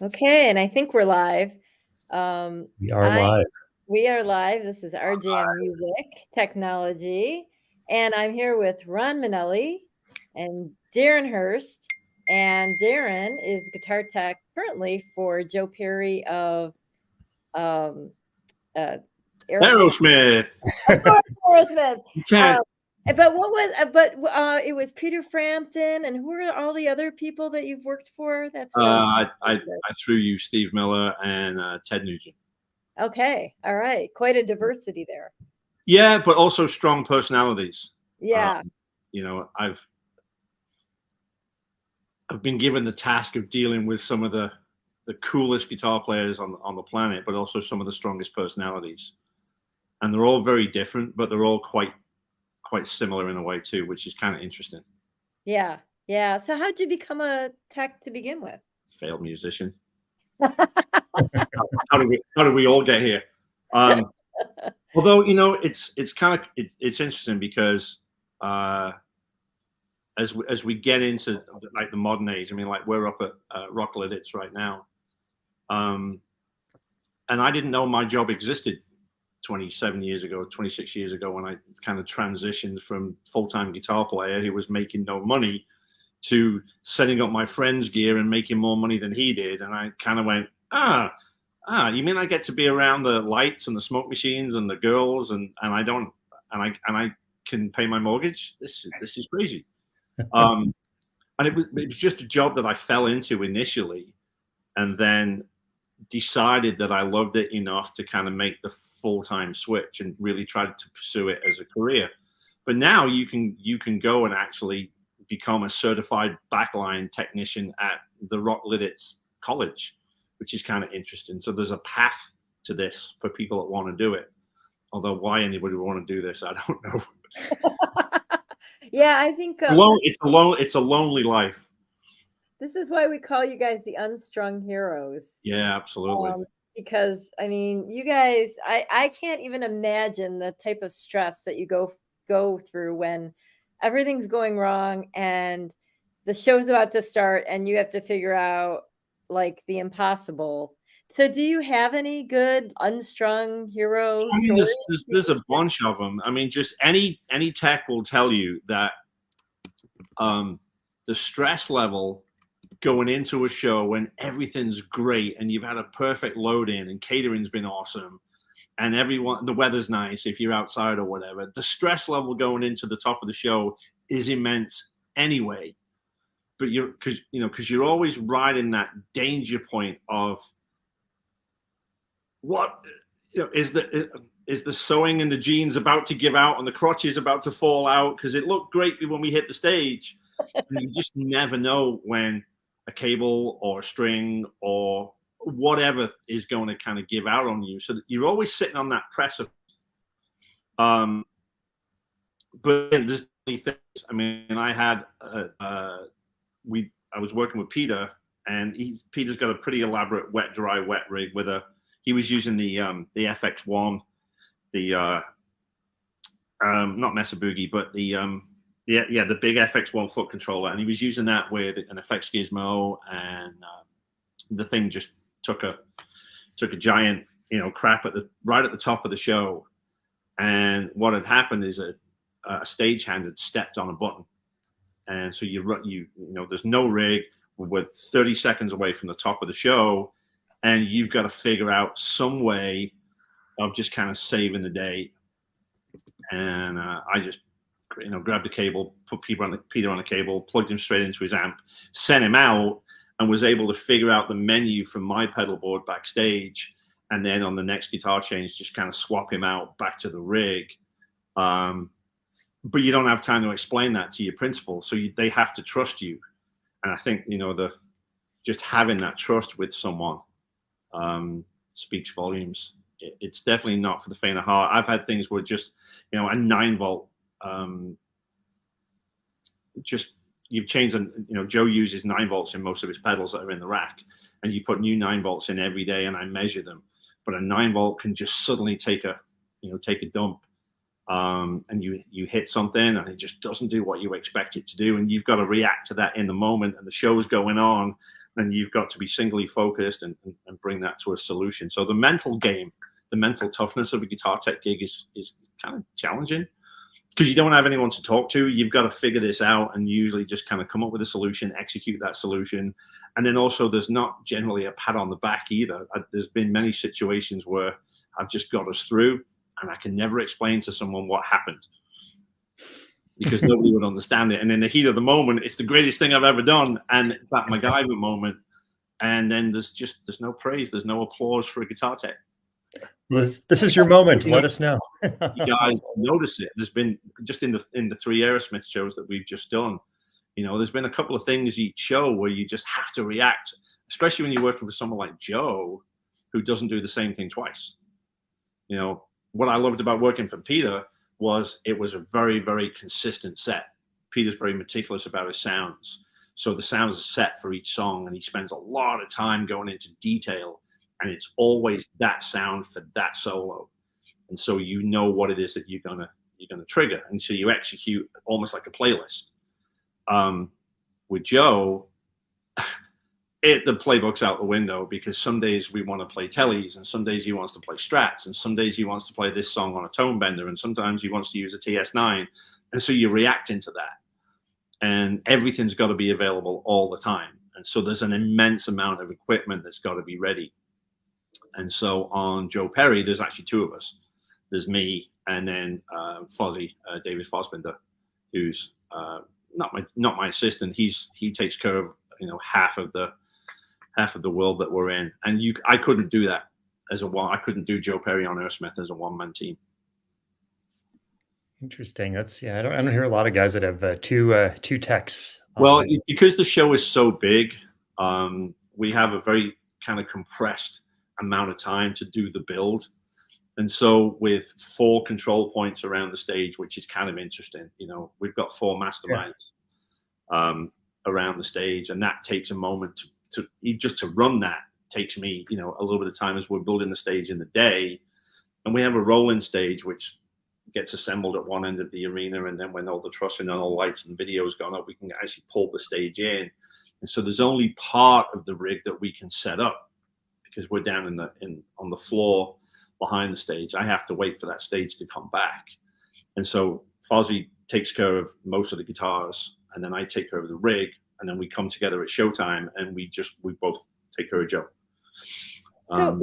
Okay, and I think we're live. We are I live. we are live. This is RJM Music Technology, and I'm here with Ron Minelli and Darren Hurst. And Darren is guitar tech currently for Joe Perry of um, uh, Aerosmith. AEROSMIth. Of course, Aerosmith. You can't. But what was? It was Peter Frampton, and who are all the other people that you've worked for? That's what I was. I threw you Steve Miller and Ted Nugent. Okay, all right, quite a diversity there. Yeah, but also strong personalities. Yeah. I've been given the task of dealing with some of the coolest guitar players on the planet, but also some of the strongest personalities. And they're all very different, but they're all quite similar in a way too, which is kind of interesting. Yeah. Yeah. So how'd you become a tech to begin with? Failed musician. How did we all get here? Although it's interesting because as we get into like the modern age, I mean, like we're up at Rock Liditz right now, and I didn't know my job existed 27 years ago, 26 years ago, when I kind of transitioned from full-time guitar player who was making no money to setting up my friend's gear and making more money than he did. And I kind of went, you mean I get to be around the lights and the smoke machines and the girls and I can pay my mortgage? This is crazy. And it was just a job that I fell into initially, and then decided that I loved it enough to kind of make the full-time switch and really tried to pursue it as a career. But now you can go and actually become a certified backline technician at the Rock Liditz College, which is kind of interesting. So there's a path to this for people that want to do it. Although why anybody would want to do this, I don't know. Yeah, I think it's a lonely life. This is why we call you guys the Unstrung Heroes. Yeah, absolutely. Because I mean, you guys, I can't even imagine the type of stress that you go through when everything's going wrong and the show's about to start and you have to figure out like the impossible. So do you have any good Unstrung Hero stories? There's a bunch of them. I mean, just any tech will tell you that the stress level going into a show when everything's great and you've had a perfect load in and catering's been awesome and the weather's nice if you're outside or whatever, the stress level going into the top of the show is immense anyway. But because you're always riding that danger point of what is the sewing in the jeans about to give out and the crotch is about to fall out because it looked great when we hit the stage. And you just never know when a cable or a string or whatever is going to kind of give out on you. So that you're always sitting on that precipice. But there's many things. I mean, I had I was working with Peter, and Peter's got a pretty elaborate wet rig with he was using the FX1, the not Mesa Boogie, but the big FX1 foot controller, and he was using that with an effects gizmo, and the thing just took a giant crap right at the top of the show. And what had happened is a stagehand had stepped on a button, and so there's no rig. We're 30 seconds away from the top of the show, and you've got to figure out some way of just kind of saving the day. And I just grabbed a cable, put Peter on a cable, plugged him straight into his amp, sent him out, and was able to figure out the menu from my pedal board backstage. And then on the next guitar change, just kind of swap him out back to the rig. But you don't have time to explain that to your principal. So they have to trust you. And I think, just having that trust with someone speaks volumes. It's definitely not for the faint of heart. I've had things where just, a 9-volt, you've changed, Joe uses 9 volts in most of his pedals that are in the rack, and you put new 9 volts in every day, and I measure them. But a 9 volt can just suddenly take a dump, and you hit something, and it just doesn't do what you expect it to do, and you've got to react to that in the moment. And the show's going on, and you've got to be singly focused and bring that to a solution. So the mental game, the mental toughness of a guitar tech gig is kind of challenging, because you don't have anyone to talk to. You've got to figure this out and usually just kind of come up with a solution, execute that solution. And then also there's not generally a pat on the back either. There's been many situations where I've just got us through and I can never explain to someone what happened, because nobody would understand it. And in the heat of the moment, it's the greatest thing I've ever done. And it's that MacGyver moment. And then there's no praise. There's no applause for a guitar tech. This is your moment. Let us know. You guys notice it. There's been, just in the 3 Aerosmith shows that we've just done, there's been a couple of things each show where you just have to react, especially when you're working for someone like Joe, who doesn't do the same thing twice. What I loved about working for Peter was it was a very, very consistent set. Peter's very meticulous about his sounds. So the sounds are set for each song, and he spends a lot of time going into detail, and it's always that sound for that solo. And so what it is that you're gonna trigger. And so you execute almost like a playlist. With Joe, the playbook's out the window, because some days we want to play tellies, and some days he wants to play strats, and some days he wants to play this song on a tone bender, and sometimes he wants to use a TS9. And so you react into that, and everything's got to be available all the time. And so there's an immense amount of equipment that's got to be ready. And so on Joe Perry, there's actually 2 of us. There's me, and then Fozzy, David Fosbinder, who's not my assistant. He takes care of half of the world that we're in. And I couldn't do that as I couldn't do Joe Perry on Aerosmith as a one-man team. Interesting. I don't hear a lot of guys that have two techs. Well, because the show is so big, we have a very kind of compressed amount of time to do the build. And so with 4 control points around the stage, which is kind of interesting, we've got 4 masterminds around the stage, and that takes a moment to run. That takes me, a little bit of time as we're building the stage in the day. And we have a rolling stage, which gets assembled at one end of the arena. And then when all the trussing and all the lights and video's gone up, we can actually pull the stage in. And so there's only part of the rig that we can set up, because we're down on the floor behind the stage. I have to wait for that stage to come back. And so Fozzy takes care of most of the guitars, and then I take care of the rig, and then we come together at showtime, and we both take care of Joe. So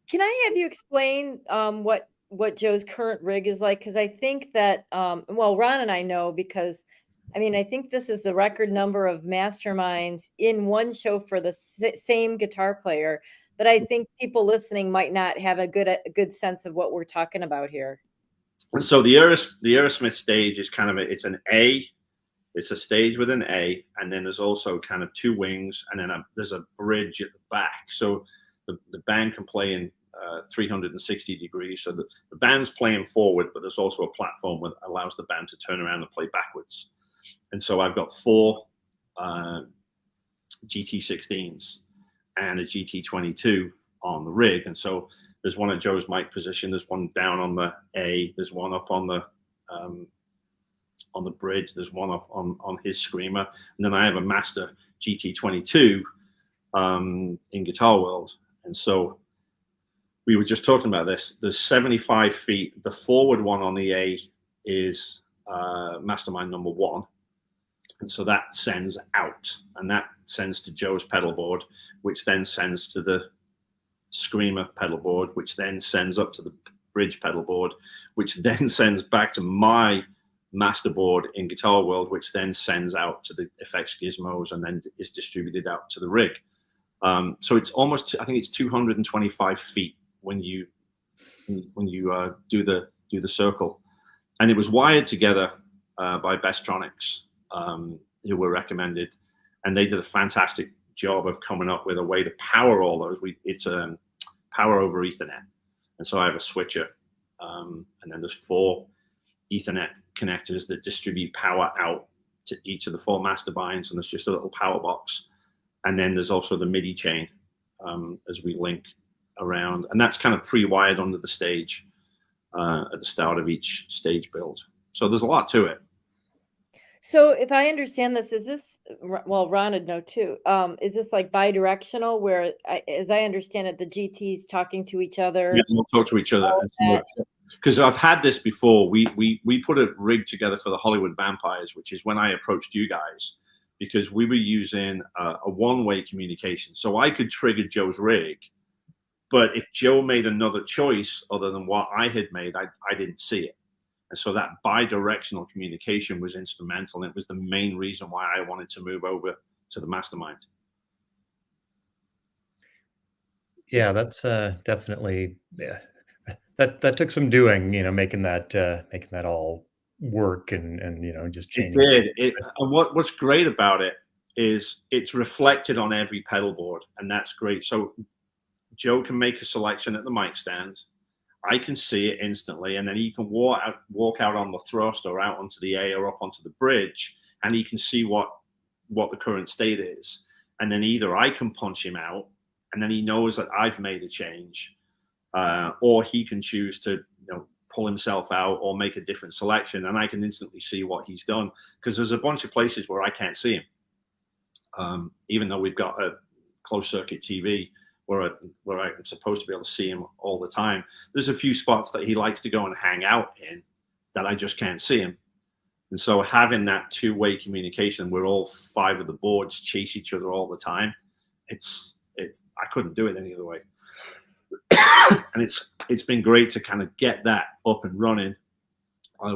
can I have you explain what Joe's current rig is like? Because I think that, Ron and I know, because I think this is the record number of masterminds in one show for the same guitar player. But I think people listening might not have a good sense of what we're talking about here. So the Aerosmith stage is kind of it's an A. It's a stage with an A, and then there's also kind of 2 wings, and then there's a bridge at the back. So the band can play in 360 degrees. So the band's playing forward, but there's also a platform that allows the band to turn around and play backwards. And so I've got 4 GT16s and a GT22 on the rig. And so there's one at Joe's mic position, there's one down on the A, there's one up on the bridge, there's one up on his screamer, and then I have a master GT22 in Guitar World. And so we were just talking about this. There's 75 feet. The forward one on the A is mastermind number 1. And so that sends out, and that sends to Joe's pedal board, which then sends to the screamer pedal board, which then sends up to the bridge pedal board, which then sends back to my master board in Guitar World, which then sends out to the effects gizmos and then is distributed out to the rig. So it's almost, I think it's 225 feet when you do the circle, and it was wired together by Bestronics, who were recommended, and they did a fantastic job of coming up with a way to power all those. It's power over Ethernet, and so I have a switcher, and then there's 4 Ethernet connectors that distribute power out to each of the 4 master binds, and there's just a little power box, and then there's also the MIDI chain as we link around, and that's kind of pre-wired under the stage at the start of each stage build. So there's a lot to it. So if I understand this, is this well, Ron would know too. Is this like bi-directional where, as I understand it, the GT's talking to each other? Yeah, we'll talk to each other. Because I've had this before. We put a rig together for the Hollywood Vampires, which is when I approached you guys, because we were using a one-way communication. So I could trigger Joe's rig, but if Joe made another choice other than what I had made, I didn't see it. And so that bi-directional communication was instrumental. And it was the main reason why I wanted to move over to the Mastermind. Yeah, that's definitely, yeah. That took some doing, making that all work and just changing. It did. And what's great about it is it's reflected on every pedal board, and that's great. So Joe can make a selection at the mic stand. I can see it instantly, and then he can walk out on the thrust or out onto the A or up onto the bridge, and he can see what the current state is. And then either I can punch him out, and then he knows that I've made a change, or he can choose to pull himself out or make a different selection, and I can instantly see what he's done, because there's a bunch of places where I can't see him, even though we've got a closed circuit TV where I'm supposed to be able to see him all the time. There's a few spots that he likes to go and hang out in that I just can't see him. And so having that two-way communication where all 5 of the boards chase each other all the time, I couldn't do it any other way. And it's been great to kind of get that up and running.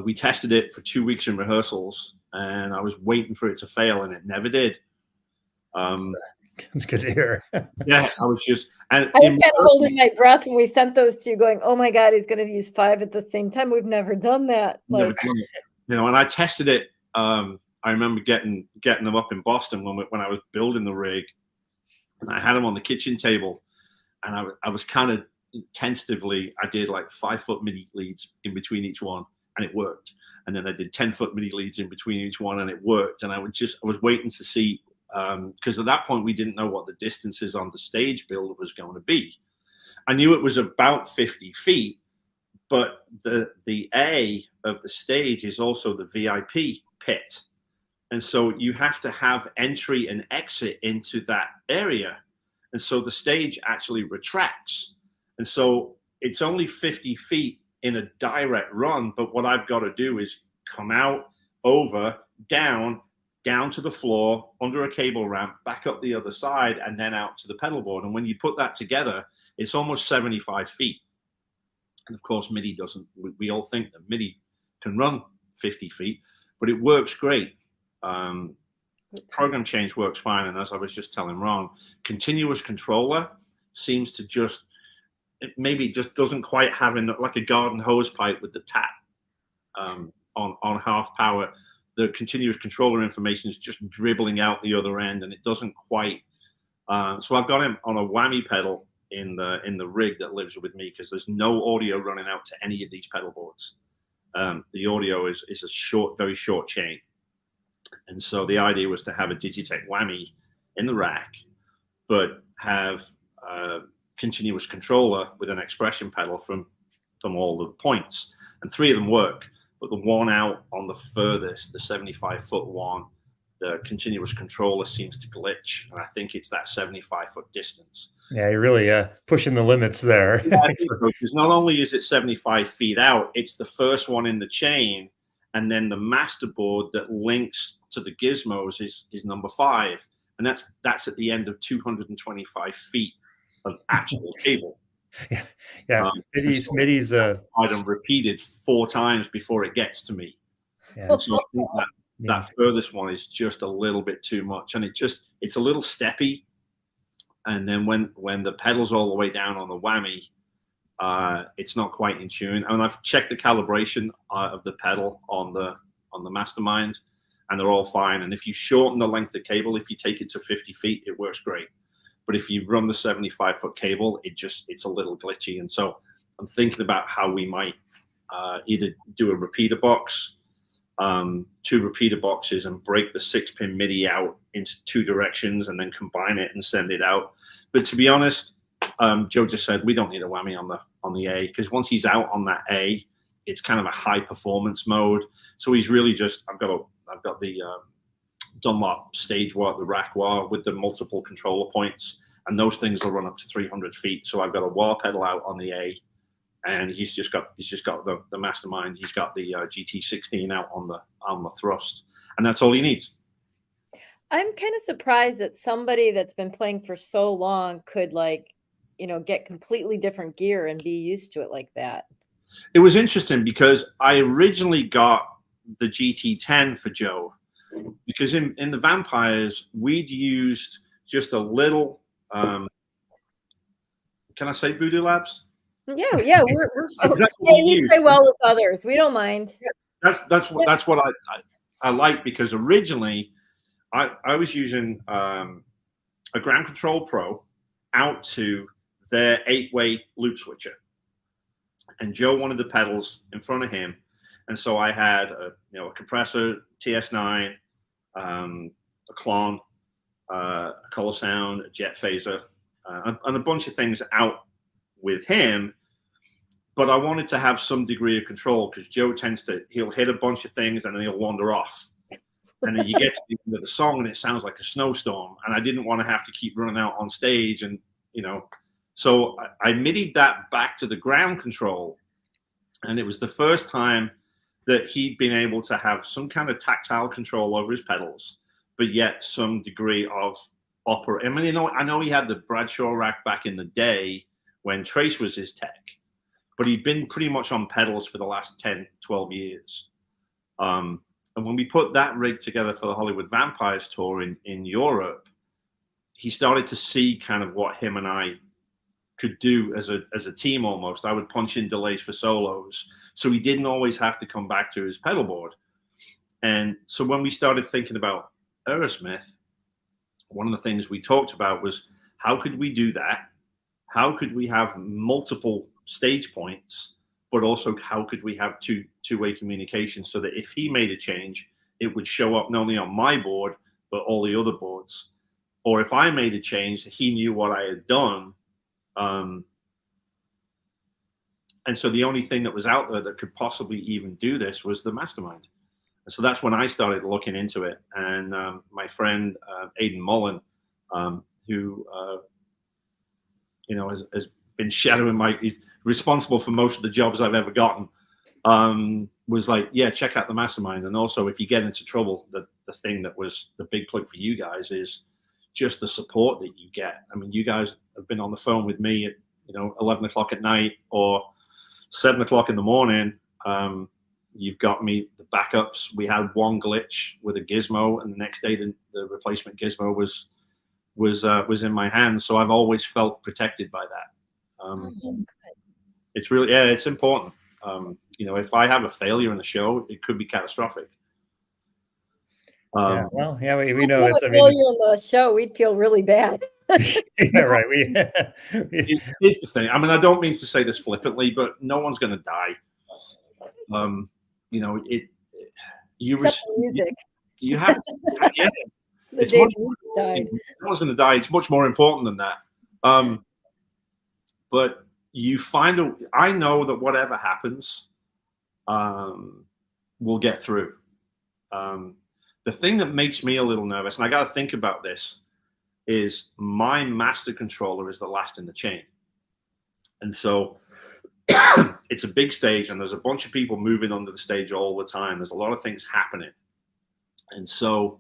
We tested it for 2 weeks in rehearsals, and I was waiting for it to fail, and it never did. It's good to hear. Yeah, I was kind of holding my breath when we sent those two, going, "Oh my God, he's going to use 5 at the same time. We've never done that." Never done it. And I tested it. I remember getting them up in Boston when I was building the rig, and I had them on the kitchen table, and I was kind of tentatively, I did like 5-foot MIDI leads in between each one, and it worked. And then I did 10-foot MIDI leads in between each one, and it worked. And I was waiting to see. Because at that point we didn't know what the distances on the stage build was going to be. I knew it was about 50 feet, but the A of the stage is also the VIP pit. And so you have to have entry and exit into that area. And so the stage actually retracts. And so it's only 50 feet in a direct run, but what I've got to do is come out, over, down to the floor, under a cable ramp, back up the other side, and then out to the pedal board. And when you put that together, it's almost 75 feet. And of course, MIDI doesn't. We all think that MIDI can run 50 feet, but it works great. Program change works fine. And as I was just telling Ron, continuous controller seems to maybe just doesn't quite have like a garden hose pipe with the tap on half power. The continuous controller information is just dribbling out the other end, and it doesn't quite. So I've got him on a whammy pedal in the rig that lives with me, because there's no audio running out to any of these pedal boards. The audio is a very short chain, and so the idea was to have a Digitech whammy in the rack, but have a continuous controller with an expression pedal from all the points, and 3 of them work. But the one out on the furthest, the 75-foot one, the continuous controller seems to glitch. And I think it's that 75-foot distance. Yeah, you're really pushing the limits there. Yeah, I think so, because not only is it 75 feet out, it's the first one in the chain. And then the master board that links to the gizmos is number 5. And that's at the end of 225 feet of actual cable. Yeah. MIDI's I've repeated 4 times before it gets to me. Yeah. So I think that furthest one is just a little bit too much, and it's a little steppy. And then when the pedal's all the way down on the whammy, it's not quite in tune. And I've checked the calibration of the pedal on the Mastermind, and they're all fine. And if you shorten the length of cable, if you take it to 50 feet, it works great. But if you run the 75-foot cable, it's a little glitchy. And so I'm thinking about how we might either do a repeater box, 2 repeater boxes, and break the 6-pin MIDI out into 2 directions and then combine it and send it out. But to be honest, Joe just said we don't need a whammy on the A, because once he's out on that A, it's kind of a high performance mode. So he's really just I've got the Dunlop stage wah, the rack wah with the multiple controller points, and those things will run up to 300 feet. So I've got a wah pedal out on the A, and he's just got the Mastermind. He's got the GT16 out on the thrust, and that's all he needs. I'm kind of surprised that somebody that's been playing for so long could, like, you know, get completely different gear and be used to it like that. It was interesting because I originally got the GT10 for Joe because in the Vampires we'd used just a little. Can I say Voodoo Labs? Yeah, we're we play well with others. We don't mind. That's what I like, because originally I was using a Ground Control Pro out to their 8-way loop switcher, and Joe wanted the pedals in front of him, and so I had a compressor, TS9, a Klon, a Color Sound, a Jet Phaser, and a bunch of things out with him. But I wanted to have some degree of control, because Joe he'll hit a bunch of things and then he'll wander off. And then you get to the end of the song and it sounds like a snowstorm. And I didn't want to have to keep running out on stage. And, so I MIDI'd that back to the ground control. And it was the first time that he'd been able to have some kind of tactile control over his pedals, but yet some degree of opera. I mean, I know he had the Bradshaw rack back in the day when Trace was his tech, but he'd been pretty much on pedals for the last 10, 12 years. And when we put that rig together for the Hollywood Vampires tour in Europe, he started to see kind of what him and I could do as a team almost. I would punch in delays for solos, so he didn't always have to come back to his pedal board. And so when we started thinking about Aerosmith, one of the things we talked about was, how could we do that? How could we have multiple stage points, but also how could we have two-way communication, so that if he made a change, it would show up not only on my board, but all the other boards. Or if I made a change, he knew what I had done. And so the only thing that was out there that could possibly even do this was the Mastermind. And so that's when I started looking into it. And my friend, Aidan Mullen, who, has been shadowing he's responsible for most of the jobs I've ever gotten, was like, yeah, check out the Mastermind. And also, if you get into trouble, the thing that was the big plug for you guys is just the support that you get. I mean, you guys have been on the phone with me at 11 o'clock at night or 7 o'clock in the morning. You've got me the backups. We had one glitch with a gizmo, and the next day the replacement gizmo was in my hands. So I've always felt protected by that. It's really, it's important. If I have a failure in the show, it could be catastrophic. We know it's. I mean, in the show, we'd feel really bad. Yeah, right. Here's the thing. I mean, I don't mean to say this flippantly, but no one's going to die. Music. You have. Yeah. It's much died. No one's going to die. It's much more important than that. But you find I know that whatever happens, we'll get through. The thing that makes me a little nervous, and I got to think about this, is my master controller is the last in the chain. And so it's a big stage, and there's a bunch of people moving under the stage all the time. There's a lot of things happening. And so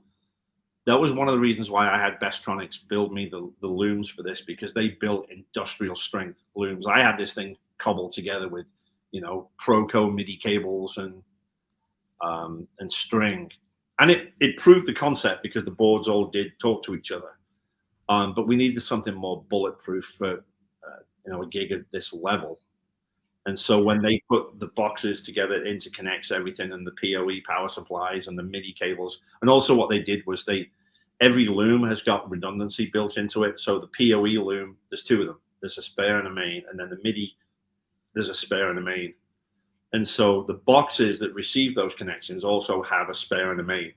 that was one of the reasons why I had Bestronics build me the looms for this, because they built industrial strength looms. I had this thing cobbled together with, Proco MIDI cables and string. And it proved the concept, because the boards all did talk to each other. But we needed something more bulletproof for, a gig at this level. And so when they put the boxes together, it interconnects everything, and the PoE power supplies and the MIDI cables. And also what they did was every loom has got redundancy built into it. So the PoE loom, there's two of them. There's a spare and a main. And then the MIDI, there's a spare and a main. And so the boxes that receive those connections also have a spare and a main.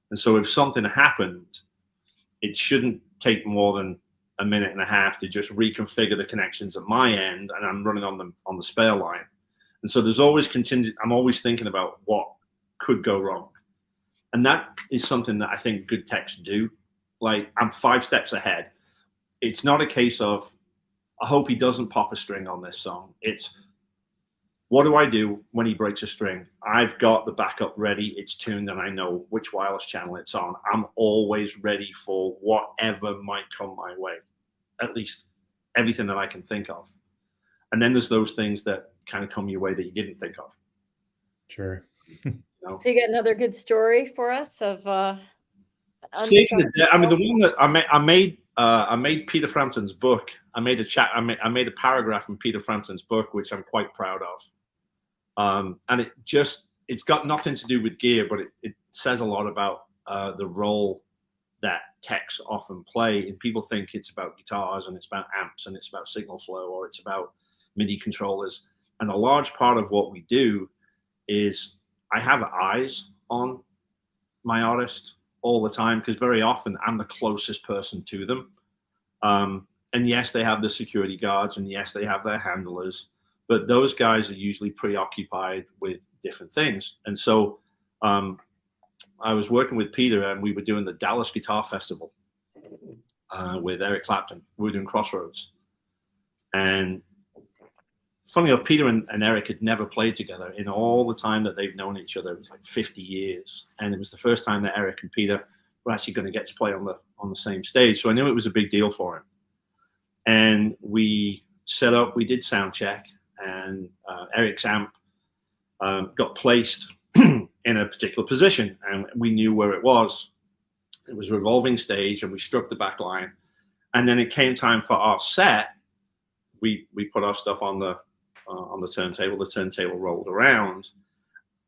And so if something happened, it shouldn't take more than a minute and a half to just reconfigure the connections at my end, and I'm running on the spare line. And so there's always I'm always thinking about what could go wrong. And that is something that I think good techs do. Like, I'm 5 steps ahead. It's not a case of, I hope he doesn't pop a string on this song. It's, what do I do when he breaks a string? I've got the backup ready. It's tuned and I know which wireless channel it's on. I'm always ready for whatever might come my way, at least everything that I can think of. And then there's those things that kind of come your way that you didn't think of. Sure. So you got another good story for us of Saving the Day. I mean, the one that I made Peter Frampton's book. I made a paragraph in Peter Frampton's book, which I'm quite proud of. And it's got nothing to do with gear, but it says a lot about the role that techs often play. And people think it's about guitars and it's about amps and it's about signal flow or it's about MIDI controllers. And a large part of what we do is I have eyes on my artist all the time, because very often I'm the closest person to them. And yes, they have the security guards, and yes, they have their handlers, but those guys are usually preoccupied with different things. And so I was working with Peter, and we were doing the Dallas Guitar Festival with Eric Clapton. We were doing Crossroads. And funny enough, Peter and Eric had never played together in all the time that they've known each other. It was like 50 years. And it was the first time that Eric and Peter were actually going to get to play on the same stage. So I knew it was a big deal for him. And we set up, we did sound check, and Eric's amp got placed in a particular position, and we knew where it was. It was a revolving stage, and we struck the back line. And then it came time for our set. We put our stuff on the turntable. The turntable rolled around,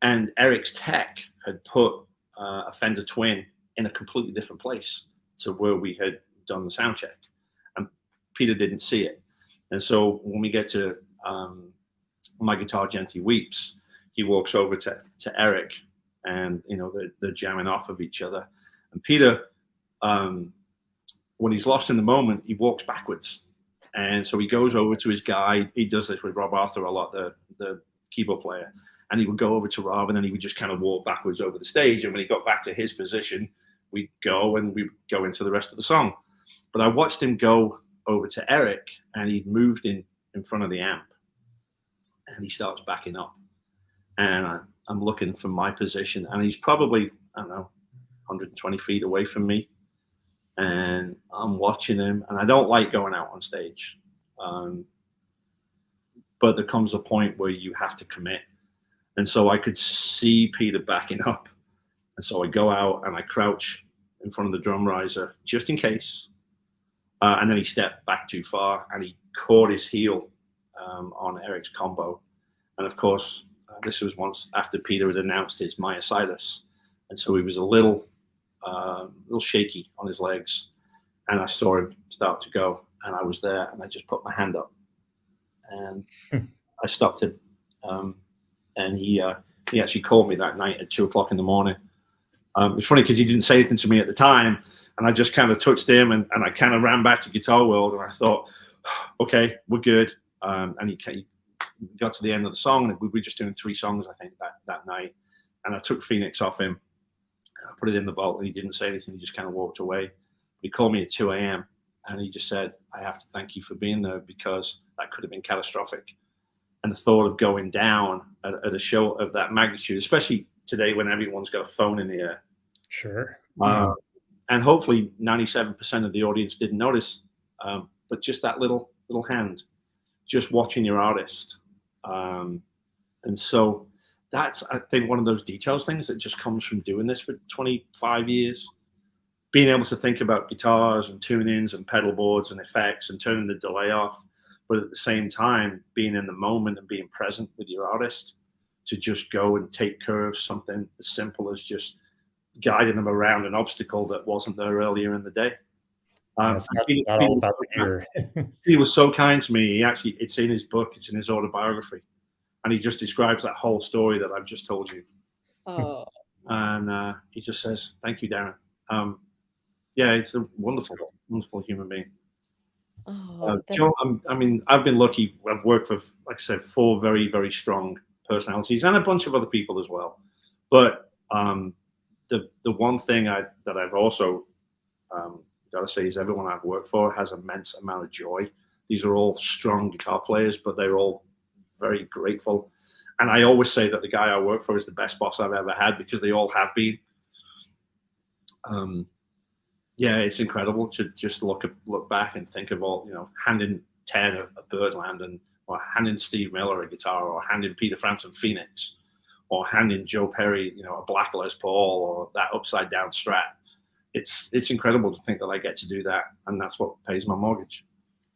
and Eric's tech had put a Fender Twin in a completely different place to where we had done the sound check, and Peter didn't see it. And so when we get to My Guitar Gently Weeps, he walks over to Eric, and they're jamming off of each other. And Peter, when he's lost in the moment, he walks backwards. And so he goes over to his guy. He does this with Rob Arthur a lot, the keyboard player. And he would go over to Rob, and then he would just kind of walk backwards over the stage. And when he got back to his position, we'd go into the rest of the song. But I watched him go over to Eric, and he'd moved in front of the amp. And he starts backing up. And I'm looking from my position, and he's probably, I don't know, 120 feet away from me. And I'm watching him, and I don't like going out on stage. But there comes a point where you have to commit. And so I could see Peter backing up. And so I go out and I crouch in front of the drum riser just in case. And then he stepped back too far, and he caught his heel on Eric's combo. And of course, this was once after Peter had announced his myositis. And so he was a little shaky on his legs, and I saw him start to go, and I was there, and I just put my hand up, and I stopped him, and he actually called me that night at 2:00 in the morning. It's funny because he didn't say anything to me at the time, and I just kind of touched him, and I kind of ran back to Guitar World, and I thought, okay, we're good. And he got to the end of the song, and we were just doing 3 songs, I think, that night, and I took Phoenix off him. I put it in the vault, and he didn't say anything. He just kind of walked away. He called me at 2 a.m. and he just said, I have to thank you for being there, because that could have been catastrophic. And the thought of going down at a show of that magnitude, especially today when everyone's got a phone in the air. Sure. And hopefully 97% of the audience didn't notice, but just that little hand, just watching your artist. And so that's, I think, one of those details things that just comes from doing this for 25 years. Being able to think about guitars and tunings and pedal boards and effects and turning the delay off, but at the same time, being in the moment and being present with your artist to just go and take care of something as simple as just guiding them around an obstacle that wasn't there earlier in the day. It's not all about the gear. He was so kind to me. It's in his book, it's in his autobiography. And he just describes that whole story that I've just told you. Oh. And he just says, thank you, Darren. Yeah, it's a wonderful, wonderful human being. Oh, Joe, I've been lucky. I've worked with, like I said, 4 very, very strong personalities and a bunch of other people as well. But the one thing that I've also got to say is everyone I've worked for has immense amount of joy. These are all strong guitar players, but they're all very grateful. And I always say that the guy I work for is the best boss I've ever had, because they all have been. Yeah, it's incredible to just look back and think of all, handing Ted a Birdland, or handing Steve Miller a guitar, or handing Peter Frampton Phoenix, or handing Joe Perry, a Black Les Paul, or that upside down Strat. It's incredible to think that I get to do that, and that's what pays my mortgage.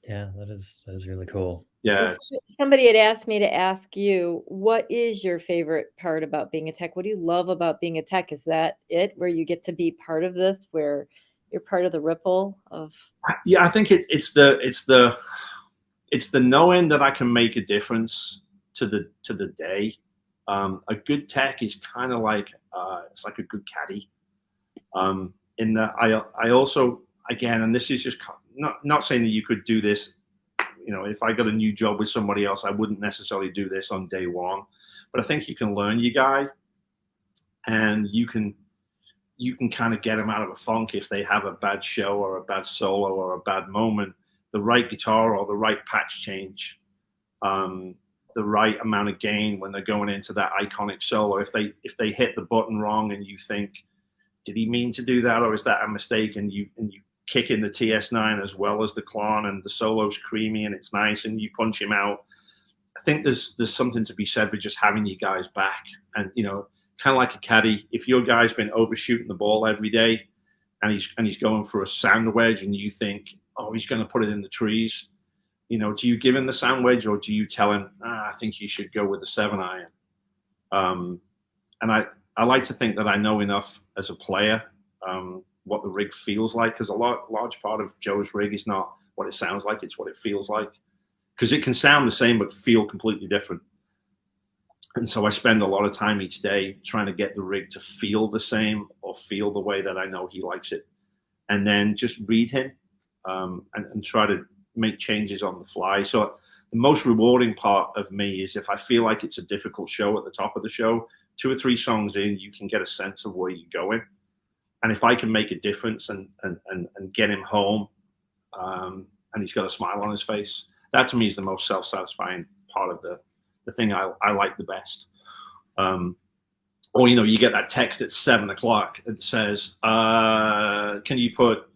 Yeah, that is really cool. Yeah. Somebody had asked me to ask you, what is your favorite part about being a tech? What do you love about being a tech? Is that it, where you get to be part of this, where you're part of the ripple of? Yeah, I think it's the knowing that I can make a difference to the day. A good tech is kind of like it's like a good caddy. In that I also, again, and this is just not saying that you could do this. If I got a new job with somebody else, I wouldn't necessarily do this on day one. But I think you can learn your guy, and you can kind of get them out of a funk if they have a bad show or a bad solo or a bad moment. The right guitar or the right patch change, the right amount of gain when they're going into that iconic solo. If they hit the button wrong and you think, did he mean to do that, or is that a mistake? And you kick in the TS9 as well as the Klon, and the solo's creamy and it's nice, and you punch him out. I think there's something to be said for just having you guys back, and kind of like a caddy. If your guy's been overshooting the ball every day, and he's going for a sand wedge, and you think, oh, he's going to put it in the trees, do you give him the sand wedge, or do you tell him, I think you should go with the 7-iron? And I like to think that I know enough as a player what the rig feels like, because a large part of Joe's rig is not what it sounds like, it's what it feels like, because it can sound the same but feel completely different. And so I spend a lot of time each day trying to get the rig to feel the same, or feel the way that I know he likes it, and then just read him and try to make changes on the fly. So the most rewarding part of me is if I feel like it's a difficult show at the top of the show, 2 or 3 songs in, you can get a sense of where you're going. And if I can make a difference and get him home, and he's got a smile on his face, that to me is the most self-satisfying part of the thing I like the best. Or, you get that text at 7 o'clock that says, can you put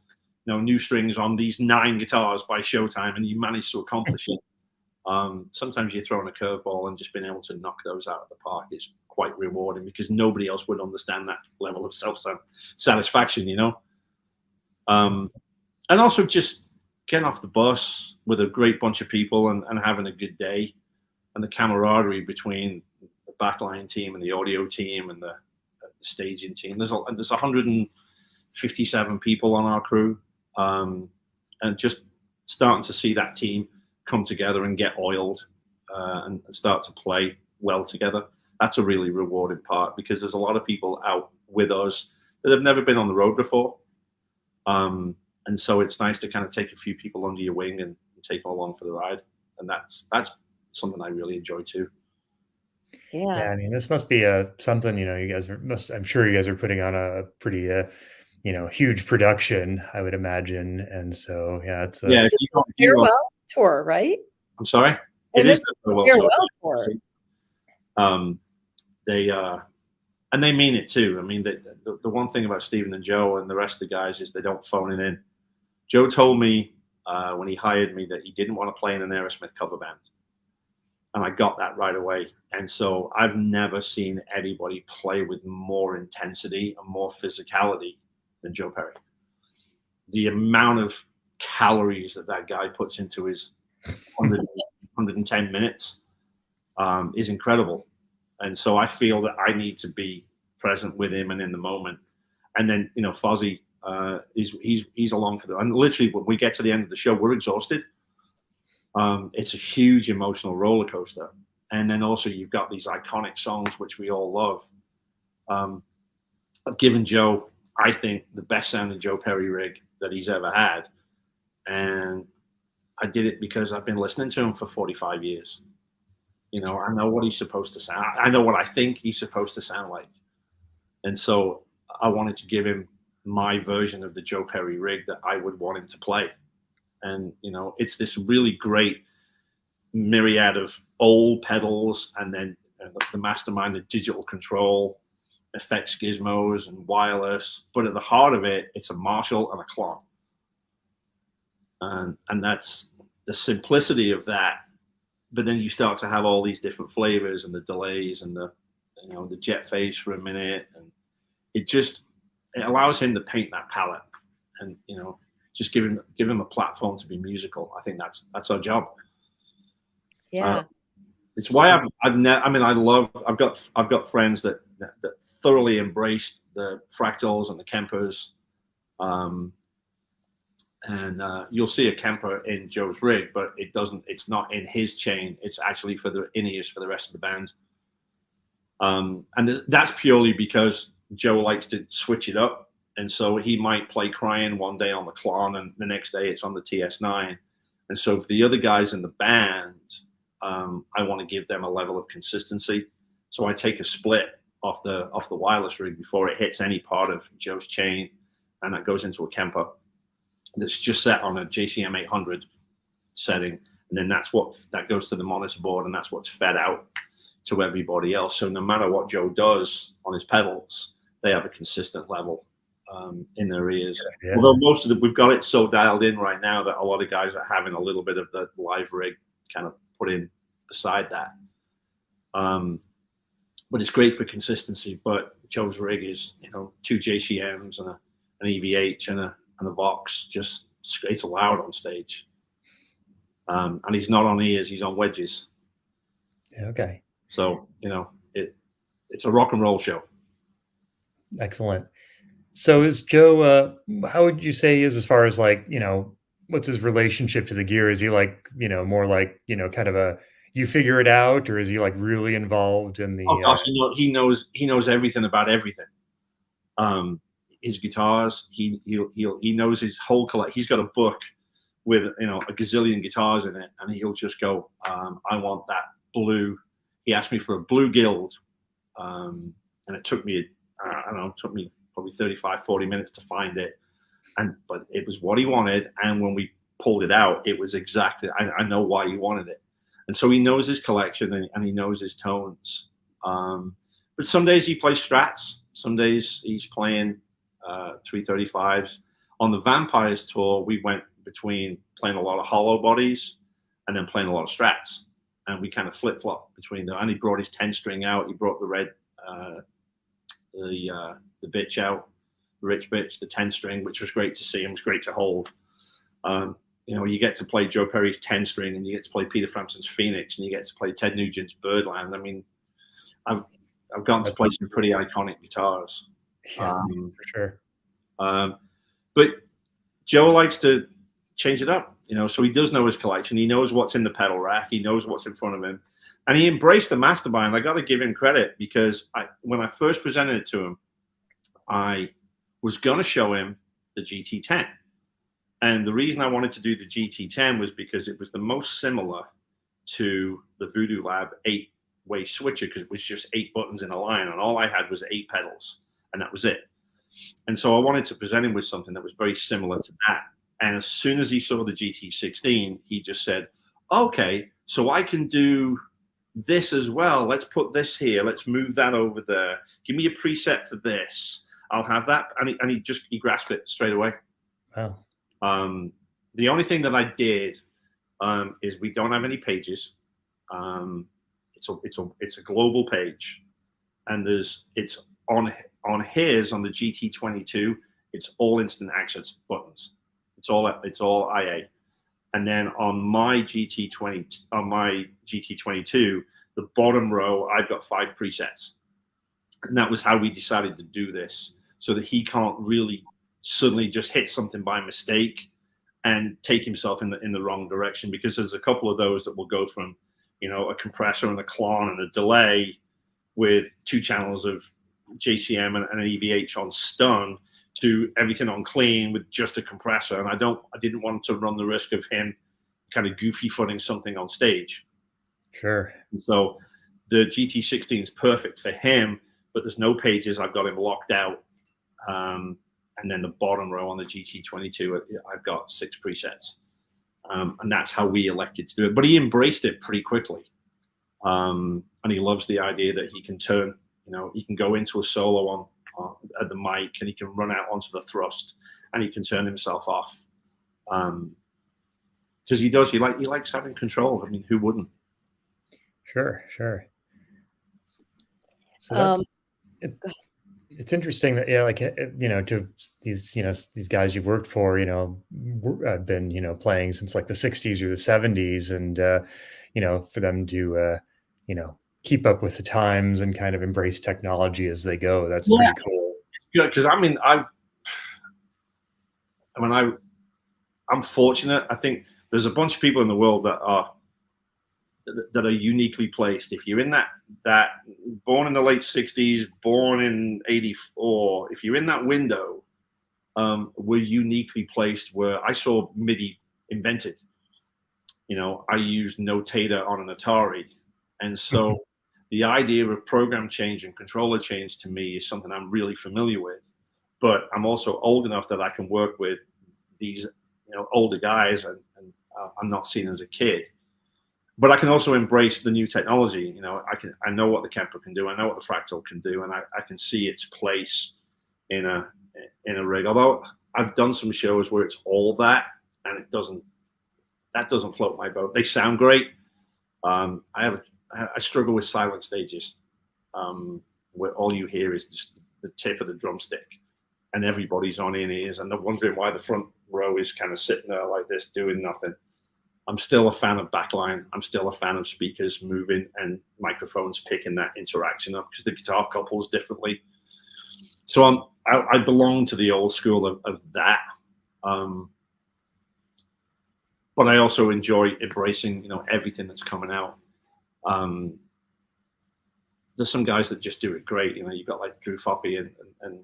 new strings on these 9 guitars by showtime, and you manage to accomplish it. Sometimes you're throwing a curveball, and just being able to knock those out of the park is quite rewarding, because nobody else would understand that level of self-satisfaction, and also just getting off the bus with a great bunch of people and having a good day, and the camaraderie between the backline team and the audio team and the staging team. There's 157 people on our crew, and just starting to see that team come together and get oiled and start to play well together. That's a really rewarding part, because there's a lot of people out with us that have never been on the road before. And so it's nice to kind of take a few people under your wing and take them along for the ride. And that's something I really enjoy too. Yeah. I mean, this must be something, you guys I'm sure you guys are putting on a pretty, huge production, I would imagine. And so, yeah, it's a farewell tour, right? I'm sorry? And it is the farewell tour. And they mean it too. I mean, the one thing about Stephen and Joe and the rest of the guys is they don't phone it in. Joe told me when he hired me that he didn't want to play in an Aerosmith cover band. And I got that right away. And so I've never seen anybody play with more intensity and more physicality than Joe Perry. The amount of calories that guy puts into his 110 minutes is incredible. And so I feel that I need to be present with him and in the moment. And then, Fozzy, he's along for and literally when we get to the end of the show, we're exhausted. It's a huge emotional roller coaster. And then also you've got these iconic songs, which we all love. I've given Joe, I think, the best sounding Joe Perry rig that he's ever had. And I did it because I've been listening to him for 45 years. I know what he's supposed to sound. I know what I think he's supposed to sound like. And so I wanted to give him my version of the Joe Perry rig that I would want him to play. And, you know, it's this really great myriad of old pedals, and then the mastermind of digital control, effects gizmos and wireless. But at the heart of it, it's a Marshall and a Klon. And that's the simplicity of that. But then you start to have all these different flavors and the delays and the, you know, the jet phase for a minute. And it allows him to paint that palette, and, you know, just give him a platform to be musical. I think that's our job. Yeah. It's why I've got friends that thoroughly embraced the fractals and the Kempers. And you'll see a Kemper in Joe's rig, but it's not in his chain. It's actually for the in-ears for the rest of the band. And that's purely because Joe likes to switch it up. And so he might play Crying one day on the Klon, and the next day it's on the TS9. And so for the other guys in the band, I want to give them a level of consistency. So I take a split off the wireless rig before it hits any part of Joe's chain, and that goes into a Kemper that's just set on a JCM 800 setting. And then that goes to the monitor board, and that's what's fed out to everybody else. So no matter what Joe does on his pedals, they have a consistent level in their ears. Yeah. Although most of we've got it so dialed in right now that a lot of guys are having a little bit of the live rig kind of put in beside that. But it's great for consistency. But Joe's rig is, you know, 2 JCMs and an EVH and a Vox, just it's loud on stage. And he's not on ears, he's on wedges. Yeah, okay. So, you know, it's a rock and roll show. Excellent. So is Joe, how would you say he is as far as, like, you know, what's his relationship to the gear? Is he like, you know, more like, you know, kind of a, you figure it out, or is he like really involved in the? Oh gosh, he knows everything about everything. His guitars, he knows his whole collection. He's got a book with, you know, a gazillion guitars in it, and he'll just go, I want that blue. He asked me for a blue Guild, and it took me, probably 35, 40 minutes to find it. But it was what he wanted. And when we pulled it out, it was exactly, I know why he wanted it. And so he knows his collection, and he knows his tones. But some days he plays Strats. Some days he's playing 335s. On the Vampires tour, we went between playing a lot of hollow bodies and then playing a lot of Strats. And we kind of flip-flop between them. And he brought his 10-string out. He brought the red, the bitch out, the rich bitch, the 10-string, which was great to see and was great to hold. You know, you get to play Joe Perry's 10-string, and you get to play Peter Frampton's Phoenix, and you get to play Ted Nugent's Birdland. I mean, I've gotten to play some pretty iconic guitars. Yeah, for sure. But Joe likes to change it up, you know, so he does know his collection. He knows what's in the pedal rack. He knows what's in front of him. And he embraced the Mastermind. I got to give him credit, because when I first presented it to him, I was going to show him the GT10. And the reason I wanted to do the GT10 was because it was the most similar to the Voodoo Lab 8-way switcher, because it was just 8 buttons in a line, and all I had was 8 pedals, and that was it. And so I wanted to present him with something that was very similar to that. And as soon as he saw the GT16, he just said, okay, so I can do this as well. Let's put this here. Let's move that over there. Give me a preset for this. I'll have that. And he grasped it straight away. Wow. The only thing that I did is we don't have any pages. It's a global page, and it's on the GT22. It's all instant access buttons. It's all IA. And then on my GT22, the bottom row, I've got 5 presets. And that was how we decided to do this, so that he can't really suddenly just hit something by mistake and take himself in the wrong direction, because there's a couple of those that will go from, you know, a compressor and a Klon and a delay with 2 channels of JCM and an EVH on stun to everything on clean with just a compressor. And I didn't want to run the risk of him kind of goofy footing something on stage. Sure. And so the GT16 is perfect for him, but there's no pages. I've got him locked out. And then the bottom row on the GT22, I've got 6 presets. And that's how we elected to do it. But he embraced it pretty quickly. And he loves the idea that he can turn, he can go into a solo at the mic, and he can run out onto the thrust, and he can turn himself off. Because he likes having control. I mean, who wouldn't? Sure. So that's it's interesting that to these guys you've worked for, have been playing since like the 60s or the 70s, and for them to keep up with the times and kind of embrace technology as they go. That's pretty cool. Yeah, because I mean, I'm fortunate. I think there's a bunch of people in the world that are uniquely placed. If you're in that born in the late 60s, born in 84, if you're in that window, we're uniquely placed where I saw MIDI invented. I used Notator on an Atari. And so the idea of program change and controller change to me is something I'm really familiar with. But I'm also old enough that I can work with these older guys, and I'm not seen as a kid. But I can also embrace the new technology. I know what the Kemper can do. I know what the Fractal can do, and I can see its place in a rig. Although I've done some shows where it's all that, and that doesn't float my boat. They sound great. I struggle with silent stages, where all you hear is just the tip of the drumstick, and everybody's on in-ears, and they're wondering why the front row is kind of sitting there like this doing nothing. I'm still a fan of backline. I'm still a fan of speakers moving and microphones picking that interaction up, because the guitar couples differently. So I belong to the old school of that. But I also enjoy embracing, everything that's coming out. There's some guys that just do it great. You've got like Drew Foppy and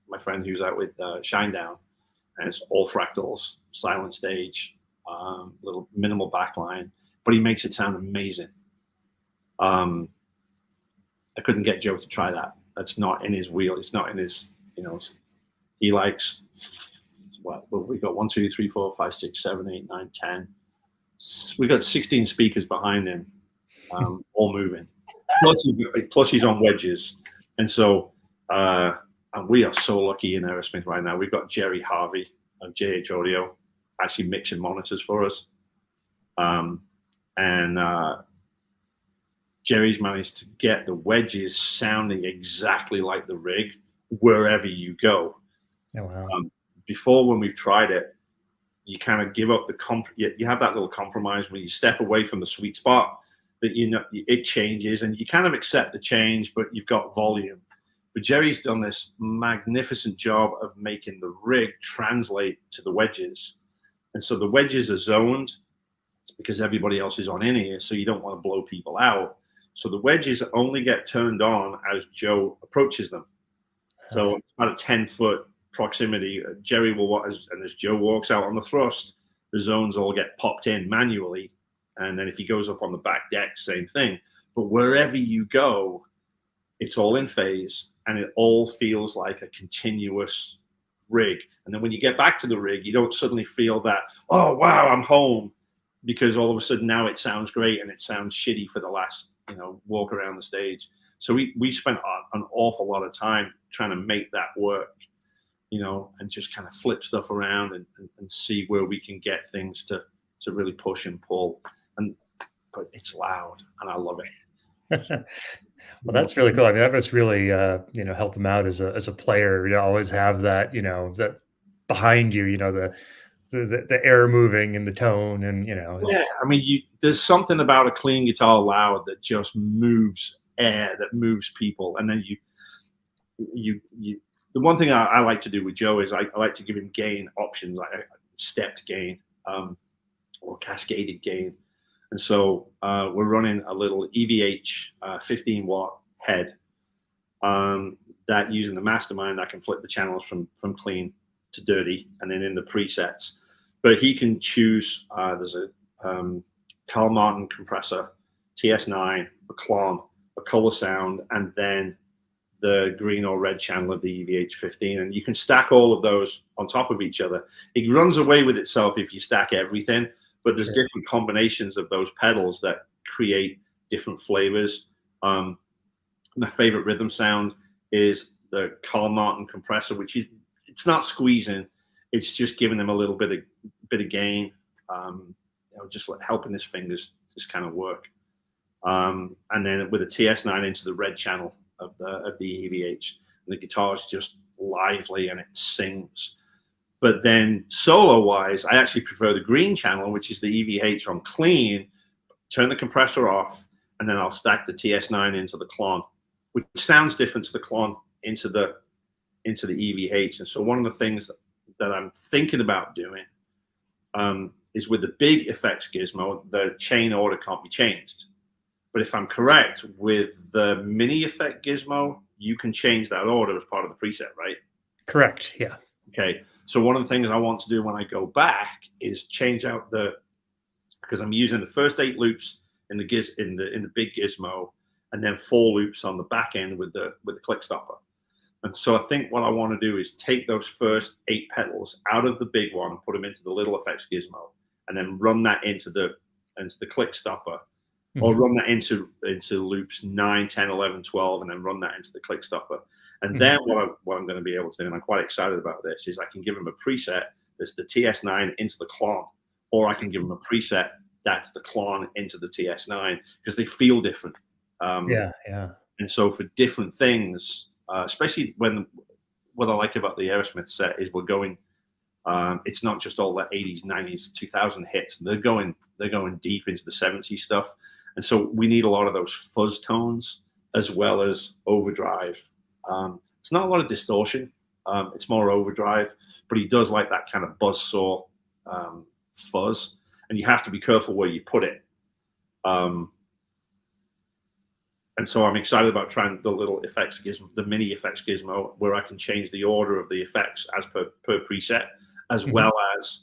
my friend who's out with Shinedown, and it's all fractals, silent stage, little minimal backline, but he makes it sound amazing. I couldn't get Joe to try that. That's not in his wheel. It's not in his, he likes, well, we got 1, 2, 3, 4, 5, 6, 7, 8, 9, 10. We got 16 speakers behind him, all moving. Plus he's on wedges. And so, and we are so lucky in Aerosmith right now. We've got Jerry Harvey of JH Audio actually mixing monitors for us. Jerry's managed to get the wedges sounding exactly like the rig wherever you go. Oh, wow. Before, when we've tried it, you kind of give up you have that little compromise where you step away from the sweet spot, but it changes, and you kind of accept the change, but you've got volume. But Jerry's done this magnificent job of making the rig translate to the wedges. And so the wedges are zoned because everybody else is on in-ear, so you don't want to blow people out. So the wedges only get turned on as Joe approaches them. So it's about a 10-foot proximity. Jerry will, as Joe walks out on the thrust, the zones all get popped in manually. And then if he goes up on the back deck, same thing. But wherever you go, it's all in phase, and it all feels like a continuous rig. And then when you get back to the rig, you don't suddenly feel that, oh, wow, I'm home, because all of a sudden now it sounds great and it sounds shitty for the last, walk around the stage. So we spent an awful lot of time trying to make that work, and just kind of flip stuff around and see where we can get things to really push and pull. But it's loud, and I love it. Well, that's really cool. I mean, that must really, help him out as a player. You always have that, that behind you, the air moving and the tone, and Yeah, I mean, there's something about a clean guitar loud that just moves air, that moves people, and then you. The one thing I like to do with Joe is I like to give him gain options, like stepped gain, or cascaded gain. And so we're running a little EVH 15-watt head that, using the Mastermind, I can flip the channels from clean to dirty, and then in the presets. But he can choose, there's a Carl Martin compressor, TS9, a Klon, a color sound, and then the green or red channel of the EVH15, and you can stack all of those on top of each other. It runs away with itself if you stack everything, but there's different combinations of those pedals that create different flavors. My favorite rhythm sound is the Carl Martin compressor, which is, it's not squeezing, it's just giving them a little bit of gain, you know, just like helping his fingers just kind of work. And then with a TS9 into the red channel of the EVH, and the guitar's just lively and it sings. But then solo wise, I actually prefer the green channel, which is the EVH on clean, turn the compressor off, and then I'll stack the TS9 into the Klon, which sounds different to the Klon into the EVH. And so one of the things that I'm thinking about doing is with the big effects gizmo, the chain order can't be changed. But if I'm correct, with the mini effect gizmo, you can change that order as part of the preset, right? Correct. Yeah. Okay. So one of the things I want to do when I go back is change out because I'm using the first 8 loops in the big gizmo, and then 4 loops on the back end with the click stopper. And so I think what I want to do is take those first 8 pedals out of the big one, put them into the little effects gizmo, and then run that into the click stopper. Or run that into loops 9, 10, 11, 12, and then run that into the click stopper. And then what I'm going to be able to do, and I'm quite excited about this, is I can give them a preset that's the TS9 into the Klon, or I can give them a preset that's the Klon into the TS9, because they feel different. Yeah. And so for different things, especially what I like about the Aerosmith set is we're going, it's not just all the 80s, 90s, 2000 hits. They're going deep into the 70s stuff. And so we need a lot of those fuzz tones as well as overdrive. It's not a lot of distortion. It's more overdrive, but he does like that kind of buzzsaw fuzz. And you have to be careful where you put it. And so I'm excited about trying the little effects gizmo, the mini effects gizmo, where I can change the order of the effects as per preset, as well as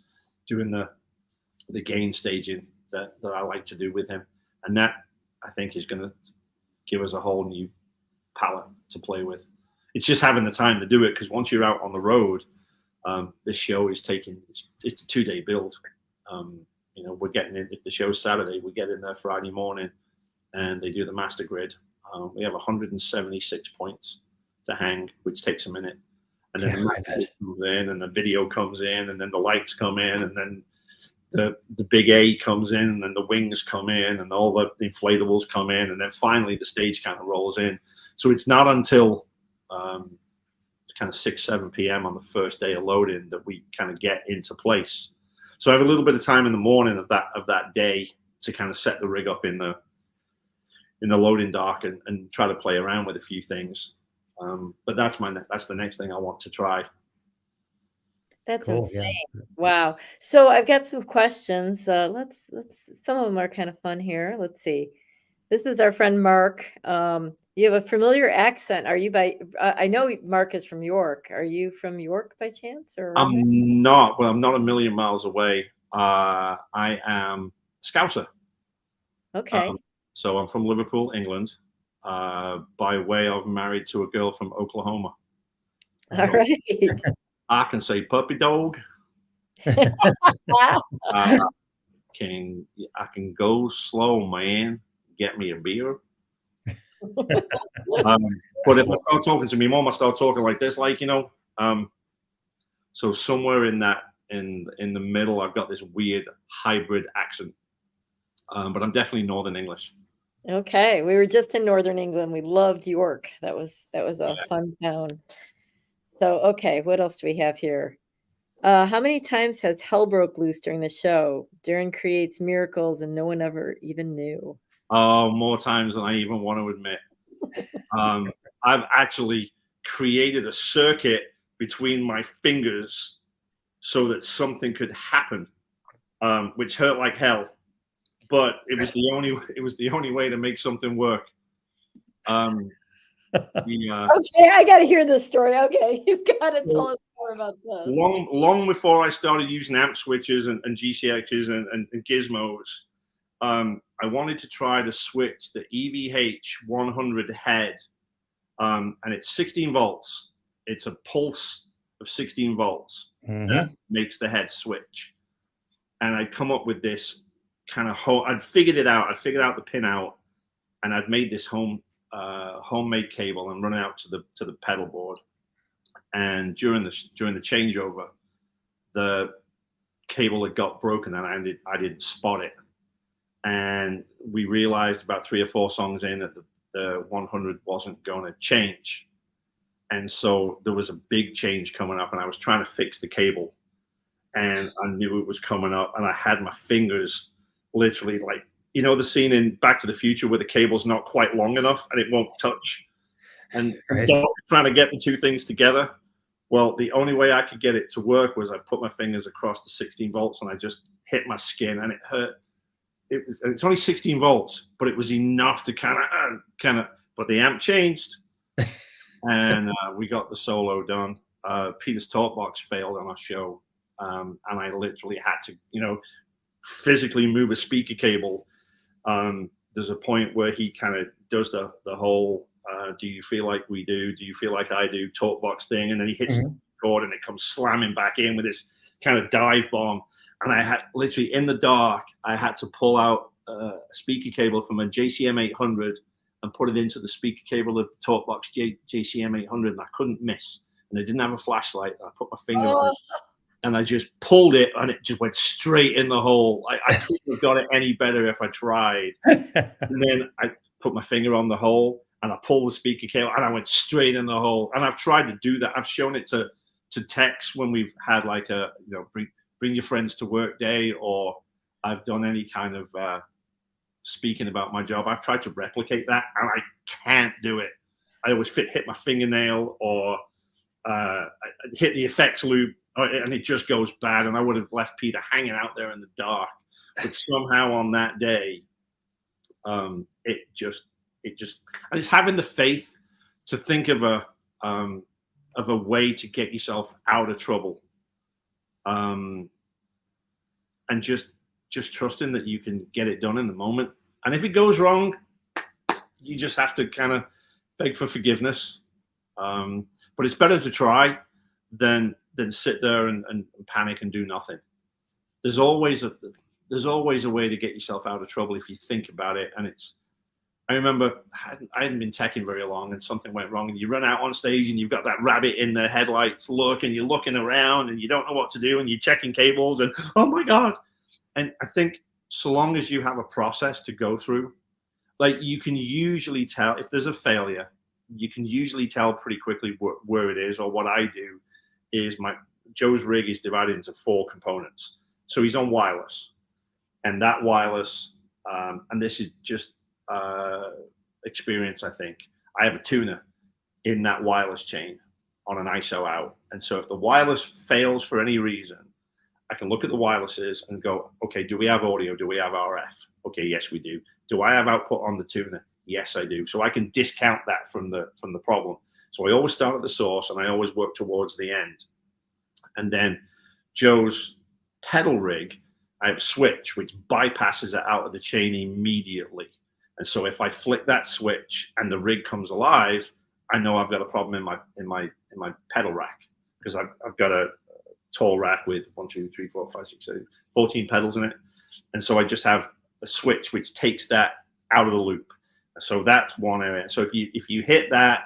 doing the gain staging that I like to do with him. And that, I think, is going to give us a whole new palette to play with. It's just having the time to do it, because once you're out on the road, this show is it's a 2-day build. You know, we're getting in, if the show's Saturday, we get in there Friday morning and they do the master grid. We have 176 points to hang, which takes a minute. And then the master grid comes in, and the video comes in, and then the lights come in, and then the big A comes in, and then the wings come in, and all the inflatables come in, and then finally the stage kind of rolls in. So it's not until it's kind of 6, 7 p.m. on the first day of loading that we kind of get into place. So I have a little bit of time in the morning of that day to kind of set the rig up in the loading dock and try to play around with a few things. But that's the next thing I want to try. That's Cool, insane. yeah. Wow. So I've got some questions. Let's some of them are kind of fun here. Let's see. This is our friend Mark. You have a familiar accent. Are you I know Mark is from York. Are you from York by chance, or around there? I'm not. Well, I'm not a million miles away. I am Scouser. Okay. So I'm from Liverpool, England, by way of married to a girl from Oklahoma. All right. I can say puppy dog. I can go slow, man. Get me a beer. But if I start talking to me mom, I start talking like this, like, you know. So somewhere in the middle, I've got this weird hybrid accent. But I'm definitely Northern English. Okay. We were just in Northern England. We loved York. That was a fun town. So, okay, what else do we have here? How many times has hell broke loose during the show? Darren creates miracles and no one ever even knew. Oh, more times than I even want to admit. I've actually created a circuit between my fingers so that something could happen, which hurt like hell. But it was the only way to make something work. Okay, I got to hear this story. Okay, you've got to tell us more about this. Long before I started using amp switches and GCXs and gizmos, I wanted to try to switch the EVH 100 head and it's 16 volts. It's a pulse of 16 volts that makes the head switch. And I'd come up with this kind of I'd figured it out. I'd figured out the pin out, and I'd made this homemade cable and run it out to the pedal board. And during the changeover, the cable had got broken, and I didn't spot it. And we realized about 3 or 4 songs in that the 100 wasn't going to change. And so there was a big change coming up, and I was trying to fix the cable, and I knew it was coming up, and I had my fingers literally like, you know, the scene in Back to the Future where the cable's not quite long enough and it won't touch, and trying to get the two things together. Well, the only way I could get it to work was I put my fingers across the 16 volts and I just hit my skin, and it hurt. It's only 16 volts, but it was enough to kind of, but the amp changed. And we got the solo done. Peter's talk box failed on our show, and I literally had to, you know, physically move a speaker cable. There's a point where he kind of does the whole "Do you feel like we do? Do you feel like I do?" talk box thing, and then he hits the chord, and it comes slamming back in with this kind of dive bomb. And I had literally in the dark, I had to pull out a speaker cable from a JCM 800. And put it into the speaker cable of the Talkbox JCM 800, and I couldn't miss. And I didn't have a flashlight. I put my finger on it, and I just pulled it, and it just went straight in the hole. I couldn't have got it any better if I tried. And then I put my finger on the hole, and I pulled the speaker cable, and I went straight in the hole. And I've tried to do that. I've shown it to techs when we've had like a, you know, bring your friends to work day, or I've done any kind of speaking about my job. I've tried to replicate that, and I can't do it. I always hit my fingernail, or I hit the effects loop, and it just goes bad. And I would have left Peter hanging out there in the dark. But somehow on that day, it just, and it's having the faith to think of a way to get yourself out of trouble, and just trusting that you can get it done in the moment. And if it goes wrong, you just have to kind of beg for forgiveness. But it's better to try than sit there and panic and do nothing. There's always a way to get yourself out of trouble if you think about it. And I remember I hadn't been teching very long, and something went wrong, and you run out on stage and you've got that rabbit in the headlights look, and you're looking around and you don't know what to do, and you're checking cables, and oh my God. And I think so long as you have a process to go through, like you can usually tell if there's a failure, you can usually tell pretty quickly where it is. Or what I do is Joe's rig is divided into 4 components. So he's on wireless, and that wireless, and this is just experience, I think. I have a tuner in that wireless chain on an ISO out. And so if the wireless fails for any reason, I can look at the wirelesses and go, okay, do we have audio? Do we have RF? Okay, yes, we do. Do I have output on the tuner? Yes, I do. So I can discount that from the problem. So I always start at the source, and I always work towards the end. And then Joe's pedal rig, I have a switch which bypasses it out of the chain immediately. And so if I flick that switch and the rig comes alive, I know I've got a problem in my pedal rack, because I've got a tall rack with 1, 2, 3, 4, 5, 6, 7, 14 pedals in it. And so I just have a switch which takes that out of the loop. So that's one area. So if you hit that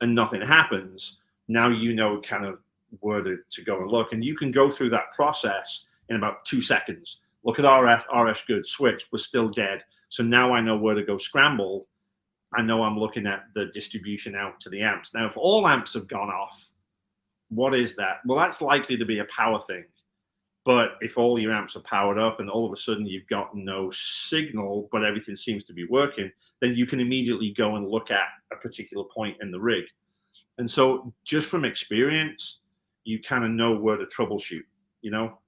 and nothing happens, now you know kind of where to go and look. And you can go through that process in about 2 seconds. Look at RF's good, switch was still dead. So now I know where to go scramble. I know I'm looking at the distribution out to the amps. Now, if all amps have gone off, what is that? Well, that's likely to be a power thing. But if all your amps are powered up and all of a sudden you've got no signal, but everything seems to be working, then you can immediately go and look at a particular point in the rig. And so just from experience, you kind of know where to troubleshoot, you know?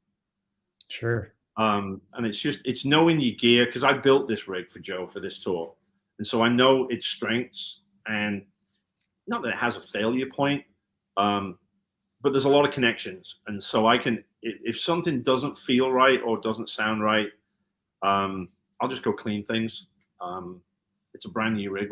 Sure. And it's knowing your gear, because I built this rig for Joe for this tour. And so I know its strengths, and not that it has a failure point, but there's a lot of connections. And so I can, if something doesn't feel right or doesn't sound right, I'll just go clean things. It's a brand new rig.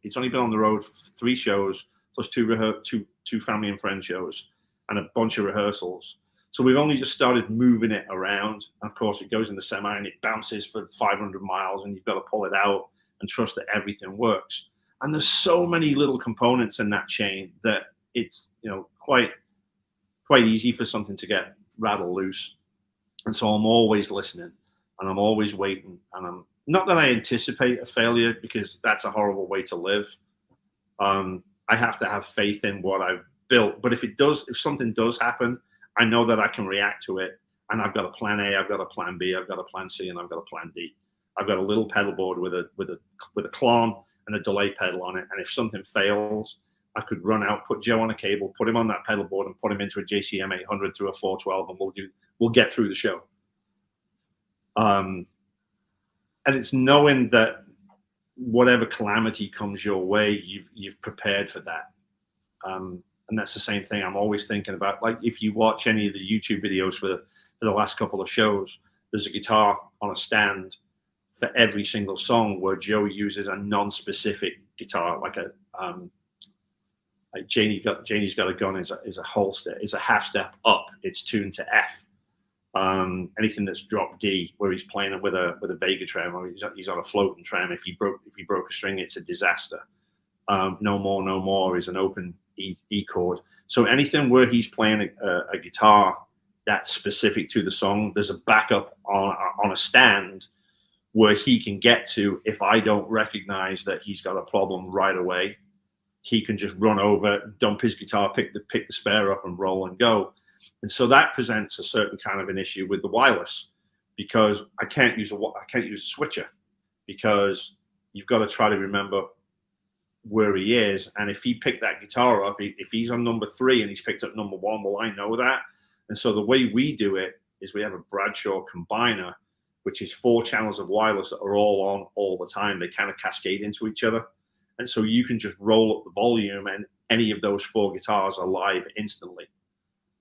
It's only been on the road for 3 shows plus two family and friend shows and a bunch of rehearsals. So we've only just started moving it around. And of course, it goes in the semi and it bounces for 500 miles, and you've got to pull it out and trust that everything works. And there's so many little components in that chain that it's, you know, quite easy for something to get rattled loose. And so I'm always listening and I'm always waiting. And I'm not that I anticipate a failure, because that's a horrible way to live. I have to have faith in what I've built. But if something does happen, I know that I can react to it. And I've got a plan A, I've got a plan B, I've got a plan C, and I've got a plan D. I've got a little pedal board with a clon and a delay pedal on it. And if something fails, I could run out, put Joe on a cable, put him on that pedal board, and put him into a JCM 800 through a 412, and we'll get through the show. And it's knowing that whatever calamity comes your way, you've prepared for that. And that's the same thing I'm always thinking about. Like, if you watch any of the YouTube videos for the last couple of shows, there's a guitar on a stand for every single song where Joe uses a non-specific guitar, like like Janie's Got a Gun is a whole step, is a half step up. It's tuned to F. Anything that's dropped D, where he's playing it with a Vega trem, or he's on a floating trem. If he broke a string, it's a disaster. No More is an open E chord. So anything where he's playing a guitar that's specific to the song, there's a backup on a stand where he can get to. If I don't recognize that he's got a problem right away, he can just run over, dump his guitar, pick the spare up, and roll and go. And so that presents a certain kind of an issue with the wireless, because I can't use a switcher, because you've got to try to remember where he is. And if he picked that guitar up, if he's on number 3 and he's picked up number 1, well, I know that. And so the way we do it is we have a Bradshaw combiner, which is 4 channels of wireless that are all on all the time. They kind of cascade into each other. And so you can just roll up the volume, and any of those 4 guitars are live instantly.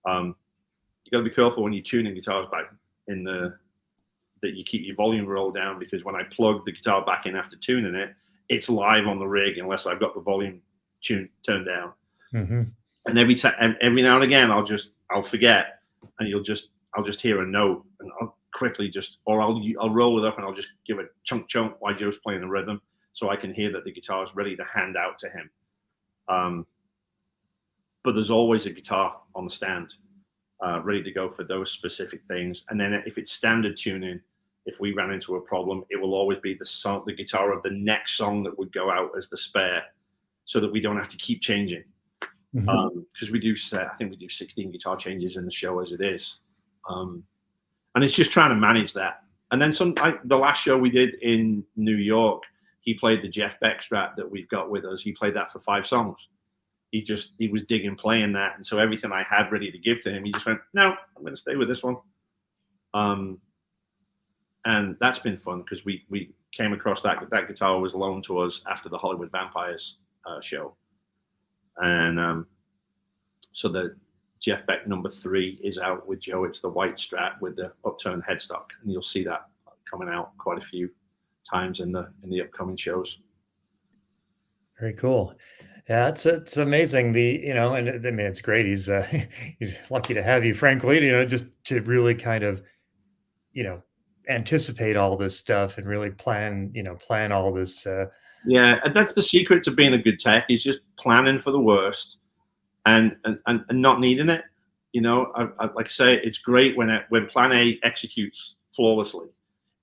You got to be careful when you're tuning guitars back that you keep your volume rolled down, because when I plug the guitar back in after tuning it, it's live on the rig unless I've got the volume turned down. Mm-hmm. And every now and again, I'll forget, and I'll just hear a note, and I'll quickly I'll roll it up, and I'll just give a chunk while Joe's playing the rhythm, so I can hear that the guitar is ready to hand out to him. But there's always a guitar on the stand, ready to go for those specific things. And then if it's standard tuning, if we ran into a problem, it will always be the guitar of the next song that would go out as the spare, so that we don't have to keep changing. Because I think we do 16 guitar changes in the show as it is. And it's just trying to manage that. And then the last show we did in New York, he played the Jeff Beck Strat that we've got with us. He played that for 5 songs. He was digging playing that. And so everything I had ready to give to him, he just went, no, I'm going to stay with this one. And that's been fun, because we came across that guitar was loaned to us after the Hollywood Vampires show. And so the Jeff Beck number 3 is out with Joe. It's the white Strat with the upturned headstock. And you'll see that coming out quite a few times in the upcoming shows. Very cool. Yeah, it's amazing. And I mean, it's great. He's lucky to have you, frankly, just to really kind of, anticipate all this stuff and really plan all this. Yeah, and that's the secret to being a good tech, is just planning for the worst and not needing it. I like I say, it's great when plan A executes flawlessly.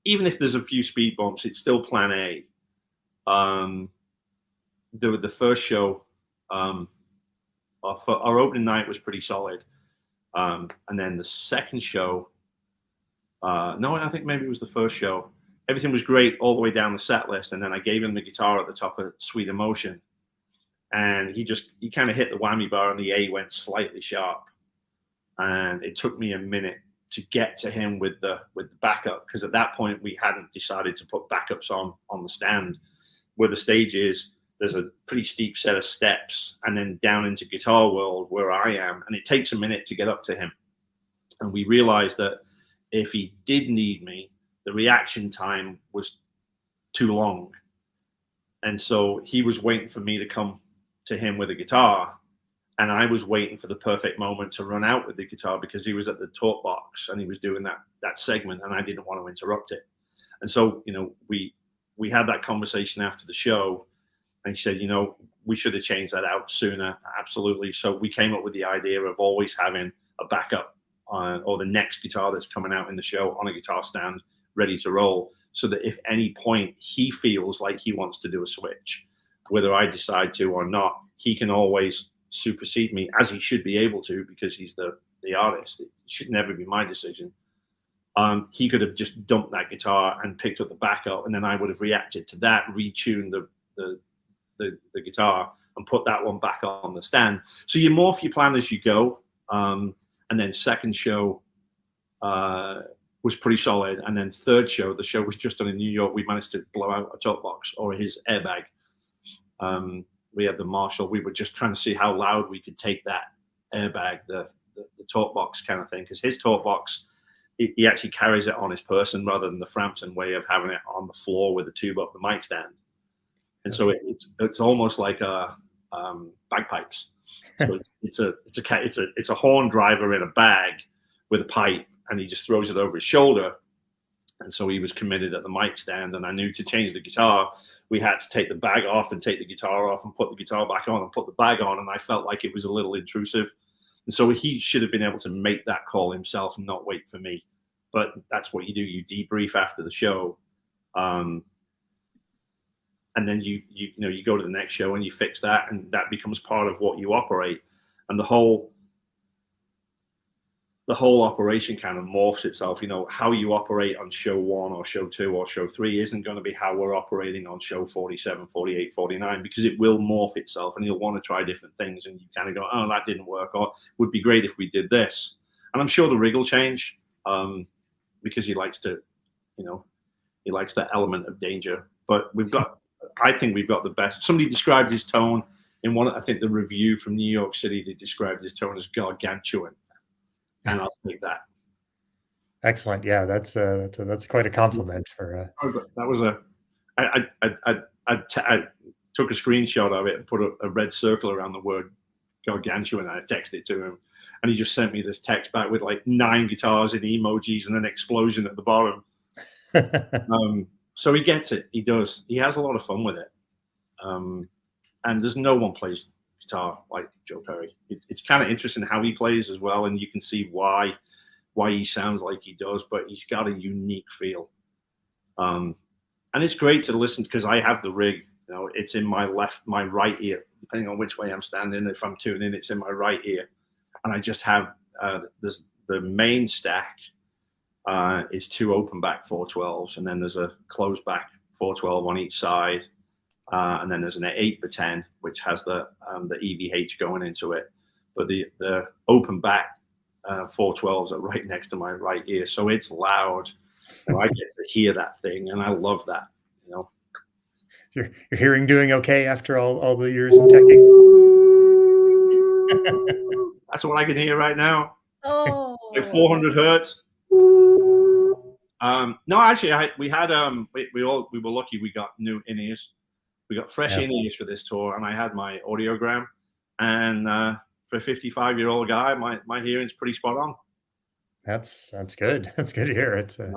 Even if there's a few speed bumps, it's still plan A. The first show, our opening night was pretty solid. And then the second show, I think maybe it was the first show. Everything was great all the way down the set list. And then I gave him the guitar at the top of Sweet Emotion. And he kind of hit the whammy bar, and the A went slightly sharp. And it took me a minute to get to him with the backup, because at that point we hadn't decided to put backups on the stand. Where the stage is, there's a pretty steep set of steps, and then down into Guitar World where I am, and it takes a minute to get up to him. And we realized that if he did need me, the reaction time was too long. And so he was waiting for me to come to him with a guitar. And I was waiting for the perfect moment to run out with the guitar because he was at the talk box and he was doing that segment and I didn't want to interrupt it. And so, you know, we had that conversation after the show and he said, you know, we should have changed that out sooner. Absolutely. So we came up with the idea of always having a backup or the next guitar that's coming out in the show on a guitar stand ready to roll, so that if any point he feels like he wants to do a switch, whether I decide to or not, he can always supersede me, as he should be able to, because he's the artist. It should never be my decision. He could have just dumped that guitar and picked up the backup, and then I would have reacted to that, retuned the guitar and put that one back on the stand. So you morph your plan as you go. And then second show was pretty solid. And then third show, the show was just done in New York, we managed to blow out a talk box or his airbag. We had the Marshall. We were just trying to see how loud we could take that airbag, the talk box kind of thing, because his talk box, he actually carries it on his person rather than the Frampton way of having it on the floor with the tube up the mic stand. And so it's almost like a bagpipes. So it's a horn driver in a bag with a pipe, and he just throws it over his shoulder. And so he was committed at the mic stand, and I knew to change the guitar, we had to take the bag off and take the guitar off and put the guitar back on and put the bag on. And I felt like it was a little intrusive. And so he should have been able to make that call himself and not wait for me. But that's what you do. You debrief after the show. And then you go to the next show and you fix that, and that becomes part of what you operate. And the whole operation kind of morphs itself. You know, how you operate on show 1 or show 2 or show 3 isn't going to be how we're operating on show 47, 48, 49, because it will morph itself, and you'll want to try different things, and you kind of go, oh, that didn't work, or would be great if we did this. And I'm sure the rig will change, because he likes to, he likes that element of danger. But I think we've got the best. Somebody described his tone in I think the review from New York City, they described his tone as gargantuan. And I'll take that. Excellent. Yeah, that's quite a compliment for. I took a screenshot of it and put a red circle around the word gargantuan, and I texted it to him, and he just sent me this text back with like 9 guitars and emojis and an explosion at the bottom. So he gets it. He does. He has a lot of fun with it. And there's no one plays guitar like Joe Perry. It's kind of interesting how he plays as well, and you can see why he sounds like he does. But he's got a unique feel, and it's great to listen, because I have the rig. You know, it's in my right ear, depending on which way I'm standing. If I'm tuning, it's in my right ear, and I just have the main stack is 2 open back 412s, and then there's a closed back 412 on each side. And then there's an 8x10, which has the EVH going into it. But the open back 412s are right next to my right ear, so it's loud. And I get to hear that thing, and I love that. You know, your hearing doing okay after all the years of teching? That's what I can hear right now. Oh, like 400 hertz. No, actually, we were lucky. We got new in-ears. We got fresh in-ears for this tour, and I had my audiogram. And for a 55-year-old guy, my hearing's pretty spot on. That's good. That's good to hear. It's an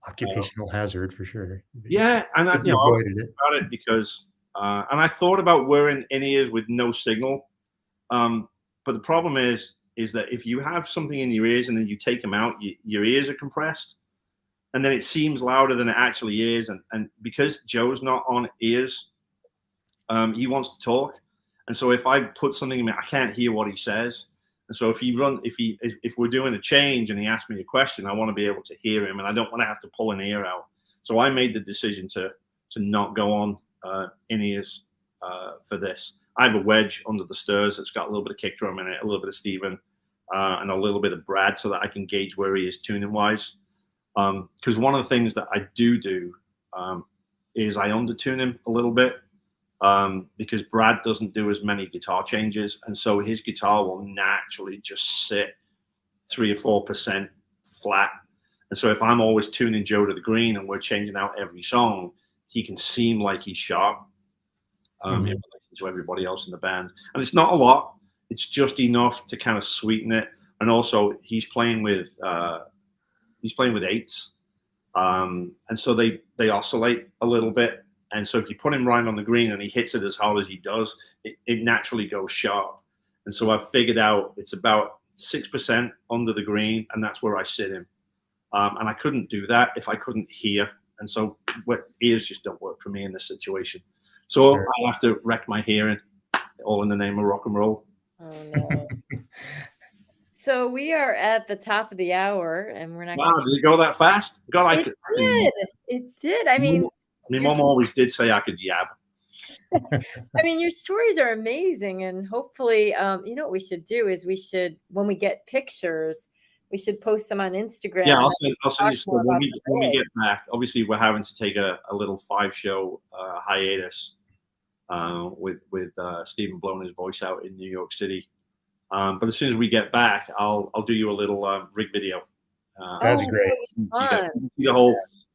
occupational hazard for sure. Yeah, and I avoided it about it because, and I thought about wearing in-ears with no signal. But the problem is that if you have something in your ears and then you take them out, your ears are compressed, and then it seems louder than it actually is. And because Joe's not on ears, he wants to talk, and so if I put something in me, I can't hear what he says. And so if we're doing a change and he asks me a question, I want to be able to hear him, and I don't want to have to pull an ear out. So I made the decision to not go on in ears for this. I have a wedge under the Sturs that's got a little bit of kick drum in it, a little bit of Steven, and a little bit of Brad, so that I can gauge where he is tuning wise. Because one of the things that I do is I undertune him a little bit. Because Brad doesn't do as many guitar changes, and so his guitar will naturally just sit 3 or 4% flat. And so if I'm always tuning Joe to the green and we're changing out every song, he can seem like he's sharp, in relation to everybody else in the band. And it's not a lot. It's just enough to kind of sweeten it. And also, he's playing with eights, and so they oscillate a little bit. And so if you put him right on the green and he hits it as hard as he does, it naturally goes sharp. And so I've figured out it's about 6% under the green, and that's where I sit him. And I couldn't do that if I couldn't hear. And so ears just don't work for me in this situation. So I have to wreck my hearing, all in the name of rock and roll. Oh no. So we are at the top of the hour, and we're not. Wow, did it go that fast? God, It did. I mean, my mom always did say I could yab. I mean, your stories are amazing, and hopefully, you know what we should do is when we get pictures, we should post them on Instagram. Yeah, I'll send you some when we get back. Obviously, we're having to take a little 5-show hiatus with Stephen blowing his voice out in New York City. But as soon as we get back, I'll do you a little rig video. That'd be great.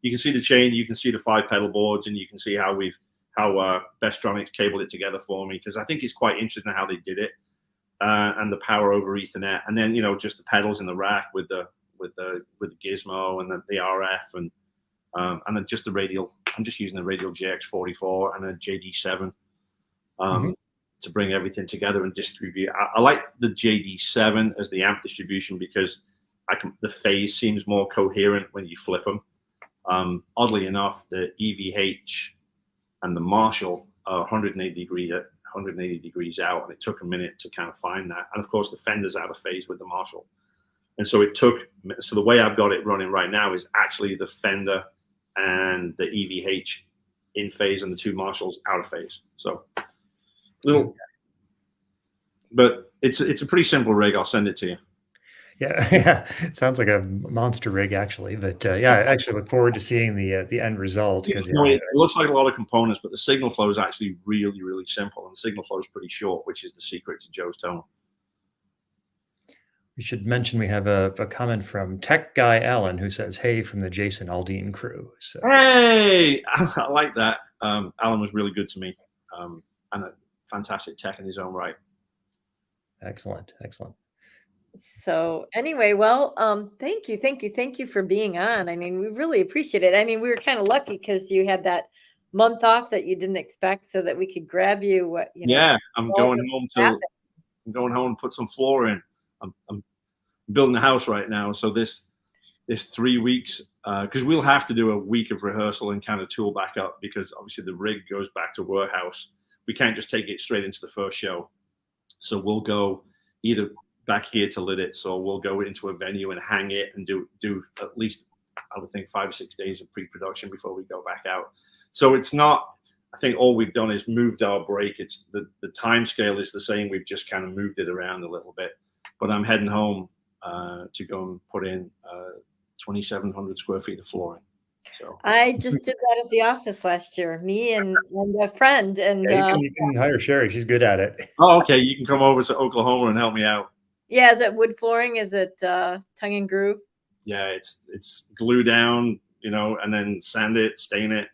You can see the chain, you can see the 5 pedal boards, and you can see how Bestronics cabled it together for me, because I think it's quite interesting how they did it, and the power over Ethernet, and then just the pedals in the rack with the gizmo and the RF and then just the radial. I'm just using the radial JX44 and a JD7 to bring everything together and distribute. I like the JD7 as the amp distribution because the phase seems more coherent when you flip them. Oddly enough, the EVH and the Marshall are 180 degrees out, and it took a minute to kind of find that. And of course, the Fender's out of phase with the Marshall, and so the way I've got it running right now is actually the Fender and the EVH in phase, and the 2 Marshalls out of phase. So but it's a pretty simple rig. I'll send it to you. Yeah, it sounds like a monster rig, actually. But I actually look forward to seeing the end result. Because it looks like a lot of components, but the signal flow is actually really, really simple, and the signal flow is pretty short, which is the secret to Joe's tone. We should mention we have a comment from Tech Guy Allen, who says, "Hey," from the Jason Aldean crew. So. Hey, I like that. Alan was really good to me, and a fantastic tech in his own right. Excellent. So anyway, well, thank you for being on. I mean, we really appreciate it. I mean, we were kind of lucky because you had that month off that you didn't expect, so that we could grab you. Yeah, I'm going home and put some floor in. I'm building a house right now, so this 3 weeks, because we'll have to do a week of rehearsal and kind of tool back up, because obviously the rig goes back to warehouse. We can't just take it straight into the first show, so we'll go either back here to Lidditz, or we'll go into a venue and hang it and do at least, I would think, 5 or 6 days of pre-production before we go back out. So it's not, I think all we've done is moved our break. It's the time scale is the same. We've just kind of moved it around a little bit. But I'm heading home to go and put in 2,700 square feet of flooring. So I just did that at the office last year, me and a friend. And you can hire Sherry. She's good at it. Oh, okay. You can come over to Oklahoma and help me out. Yeah, is it wood flooring? Is it tongue and groove? Yeah, it's glue down, and then sand it, stain it.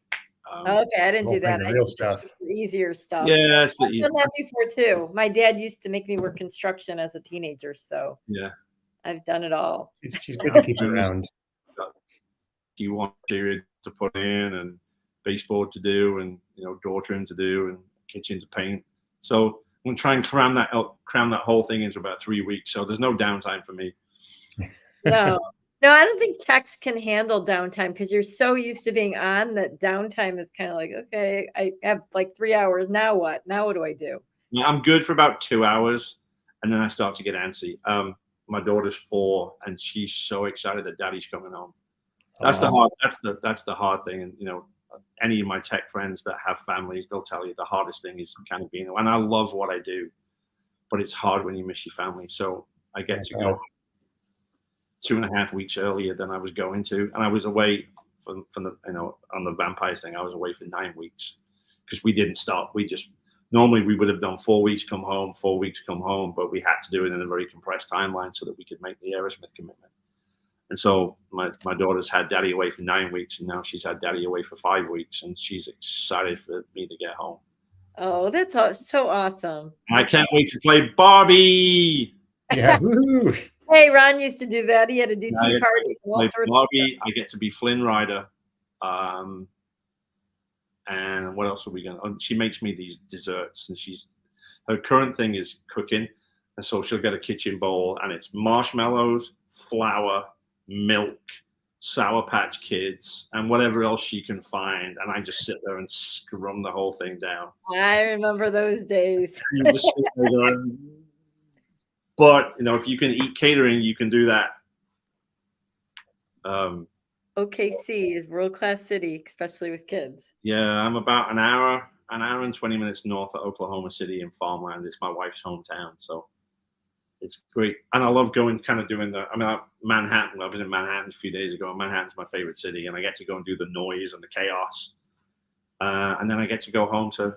Okay, I didn't do that. Real stuff. Easier stuff. Yeah, I've done that before too. My dad used to make me work construction as a teenager, so yeah, I've done it all. She's good to keep around. You want period to put in, and baseboard to do, and door trim to do, and kitchen to paint. So I'm gonna try and cram that whole thing into about 3 weeks. So there's no downtime for me. No, I don't think techs can handle downtime, because you're so used to being on that downtime is kind of like, okay, I have like 3 hours. Now what? Now what do I do? Yeah, I'm good for about 2 hours, and then I start to get antsy. My daughter's 4, and she's so excited that daddy's coming home. That's the hard thing. And any of my tech friends that have families, they'll tell you the hardest thing is kind of being. And I love what I do, but it's hard when you miss your family. So I get to go 2.5 weeks earlier than I was going to, and I was away from the on the vampires thing. I was away for 9 weeks because we didn't stop. Normally we would have done 4 weeks, come home, 4 weeks, come home, but we had to do it in a very compressed timeline so that we could make the AEROSMITH commitment. And so my daughter's had daddy away for 9 weeks, and now she's had daddy away for 5 weeks, and she's excited for me to get home. Oh, that's so awesome. I can't wait to play Barbie. Yeah. Woo. Hey, Ron used to do that. He had to do I tea get to parties and all play sorts of Barbie. I get to be Flynn Rider. And what else are we going to? She makes me these desserts, and her current thing is cooking. And so she'll get a kitchen bowl, and it's marshmallows, flour, milk, Sour Patch Kids, and whatever else she can find. And I just sit there and scrum the whole thing down. I remember those days. You just sit there going, but if you can eat catering, you can do that. OKC is world-class city, especially with kids. Yeah, I'm about an hour and 20 minutes north of Oklahoma City in farmland. It's my wife's hometown, so it's great. And I love going, kind of doing Manhattan. I was in Manhattan a few days ago. Manhattan's my favorite city, and I get to go and do the noise and the chaos. And then I get to go home to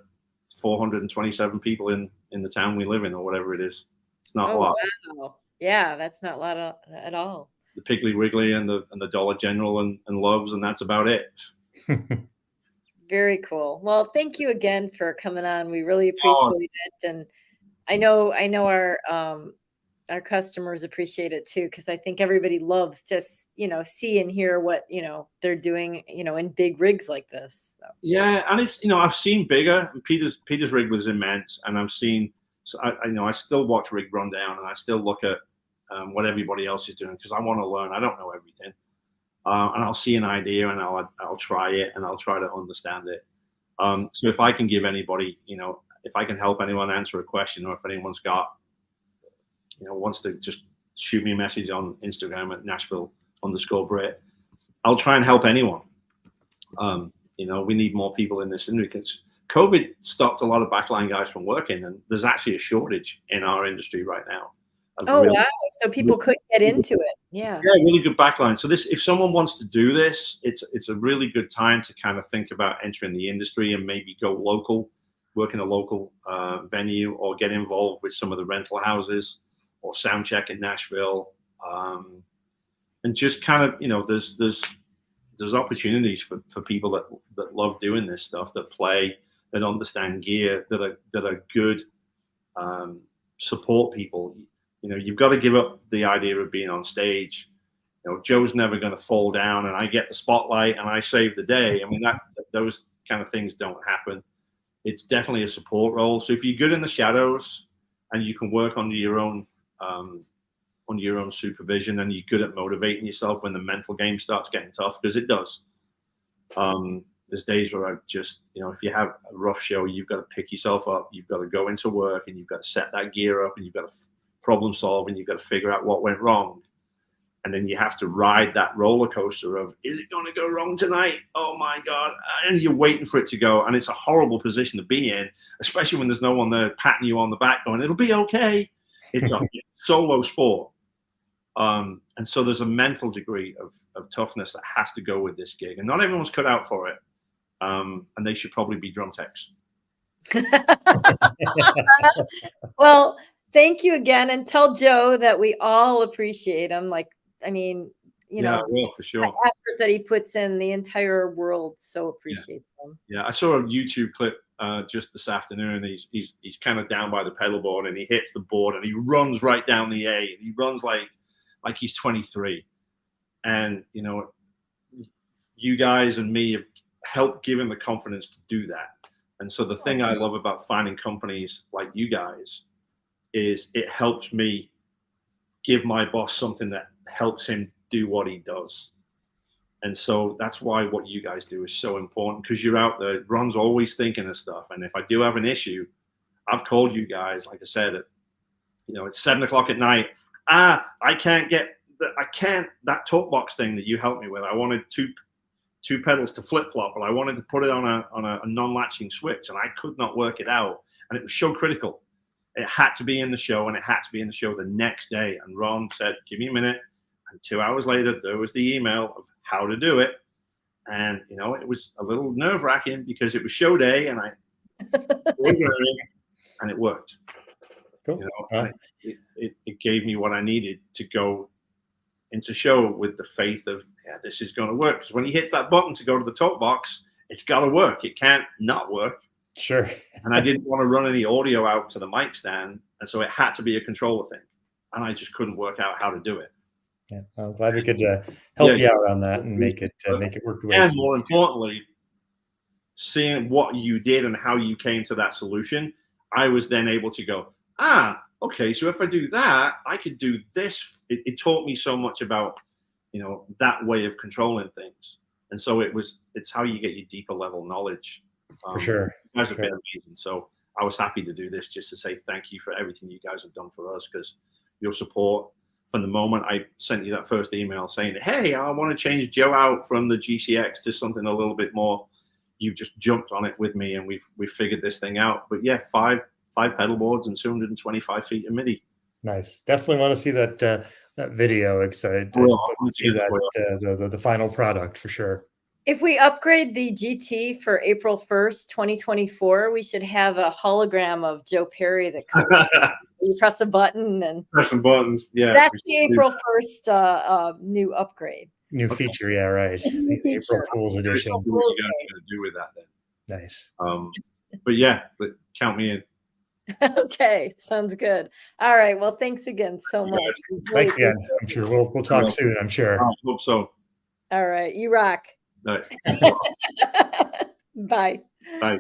427 people in the town we live in, or whatever it is. It's not a lot. Wow. Yeah, that's not a lot at all. The Piggly Wiggly and the Dollar General and Love's, and that's about it. Very cool. Well, thank you again for coming on. We really appreciate it, and I know our customers appreciate it too, because I think everybody loves to see and hear what they're doing in big rigs like this. So. Yeah, and it's I've seen bigger. Peter's rig was immense, and I've seen. So I still watch Rig Rundown, and I still look at what everybody else is doing, because I want to learn. I don't know everything, and I'll see an idea, and I'll try it, and I'll try to understand it. So if I can give anybody, if I can help anyone answer a question, or if anyone's got, wants to just shoot me a message on Instagram at Nashville_Brit, I'll try and help anyone. We need more people in this industry, because COVID stopped a lot of backline guys from working, and there's actually a shortage in our industry right now. Oh, wow. So people could get into it. Yeah. Yeah, really good backline. So if someone wants to do this, it's a really good time to kind of think about entering the industry and maybe go local, work in a local venue, or get involved with some of the rental houses or sound check in Nashville. And just kind of, there's opportunities for people that love doing this stuff, that play, that understand gear, that are good support people. You've got to give up the idea of being on stage. Joe's never going to fall down and I get the spotlight and I save the day. I mean, those kind of things don't happen. It's definitely a support role. So if you're good in the shadows and you can work under your own supervision, and you're good at motivating yourself when the mental game starts getting tough, because it does. There's days where I just, if you have a rough show, you've got to pick yourself up. You've got to go into work, and you've got to set that gear up, and you've got to problem solve, and you've got to figure out what went wrong. And then you have to ride that roller coaster of, is it going to go wrong tonight? Oh my God. And you're waiting for it to go. And it's a horrible position to be in, especially when there's no one there patting you on the back going, it'll be okay. It's a solo sport. And so there's a mental degree of toughness that has to go with this gig. And not everyone's cut out for it. And they should probably be drum techs. Well, thank you again. And tell Joe that we all appreciate him. Yeah, I will, for sure. The effort that he puts in, the entire world so appreciates him. Yeah, I saw a YouTube clip just this afternoon. He's kind of down by the pedal board, and he hits the board, and he runs right down the A, and he runs like he's 23. And you guys and me have helped give him the confidence to do that. And so the thing I love about finding companies like you guys is it helps me give my boss something that helps him do what he does. And so that's why what you guys do is so important, because you're out there. Ron's always thinking of stuff. And if I do have an issue, I've called you guys, like I said, it's 7 o'clock at night. I can't get that talk box thing that you helped me with. I wanted two pedals to flip flop, but I wanted to put it on a non-latching switch, and I could not work it out. And it was show critical. It had to be in the show, and it had to be in the show the next day. And Ron said, give me a minute. And 2 hours later, there was the email of how to do it. And, it was a little nerve wracking because it was show day, and and it worked. Cool. It gave me what I needed to go into show with the faith of, this is going to work. Because when he hits that button to go to the talk box, it's got to work. It can't not work. Sure. And I didn't want to run any audio out to the mic stand, and so it had to be a controller thing, and I just couldn't work out how to do it. Yeah, I'm glad we could help you out on that and make it work the way And it's more importantly, seeing what you did and how you came to that solution, I was then able to go, okay, so if I do that, I could do this. It taught me so much about, that way of controlling things. And so it's how you get your deeper level knowledge. For sure. You guys have been amazing. So I was happy to do this just to say thank you for everything you guys have done for us, because your support from the moment I sent you that first email saying, hey, I want to change Joe out from the GCX to something a little bit more, you just jumped on it with me, and we've figured this thing out. But yeah, five pedal boards and 225 feet of MIDI. Nice. Definitely want to see that video. Excited to see that the final product for sure. If we upgrade the GT for April 1st, 2024, we should have a hologram of Joe Perry that comes. You press a button and press some buttons. Yeah, that's the April 1st new upgrade. New feature, yeah, right. April Fool's edition. What are you guys going to do with that then? Nice. But yeah, count me in. Okay, sounds good. All right. Well, thanks again so much. Thanks again. I'm sure we'll talk soon. I'm sure. I hope so. All right. You rock. All right. Bye. Bye.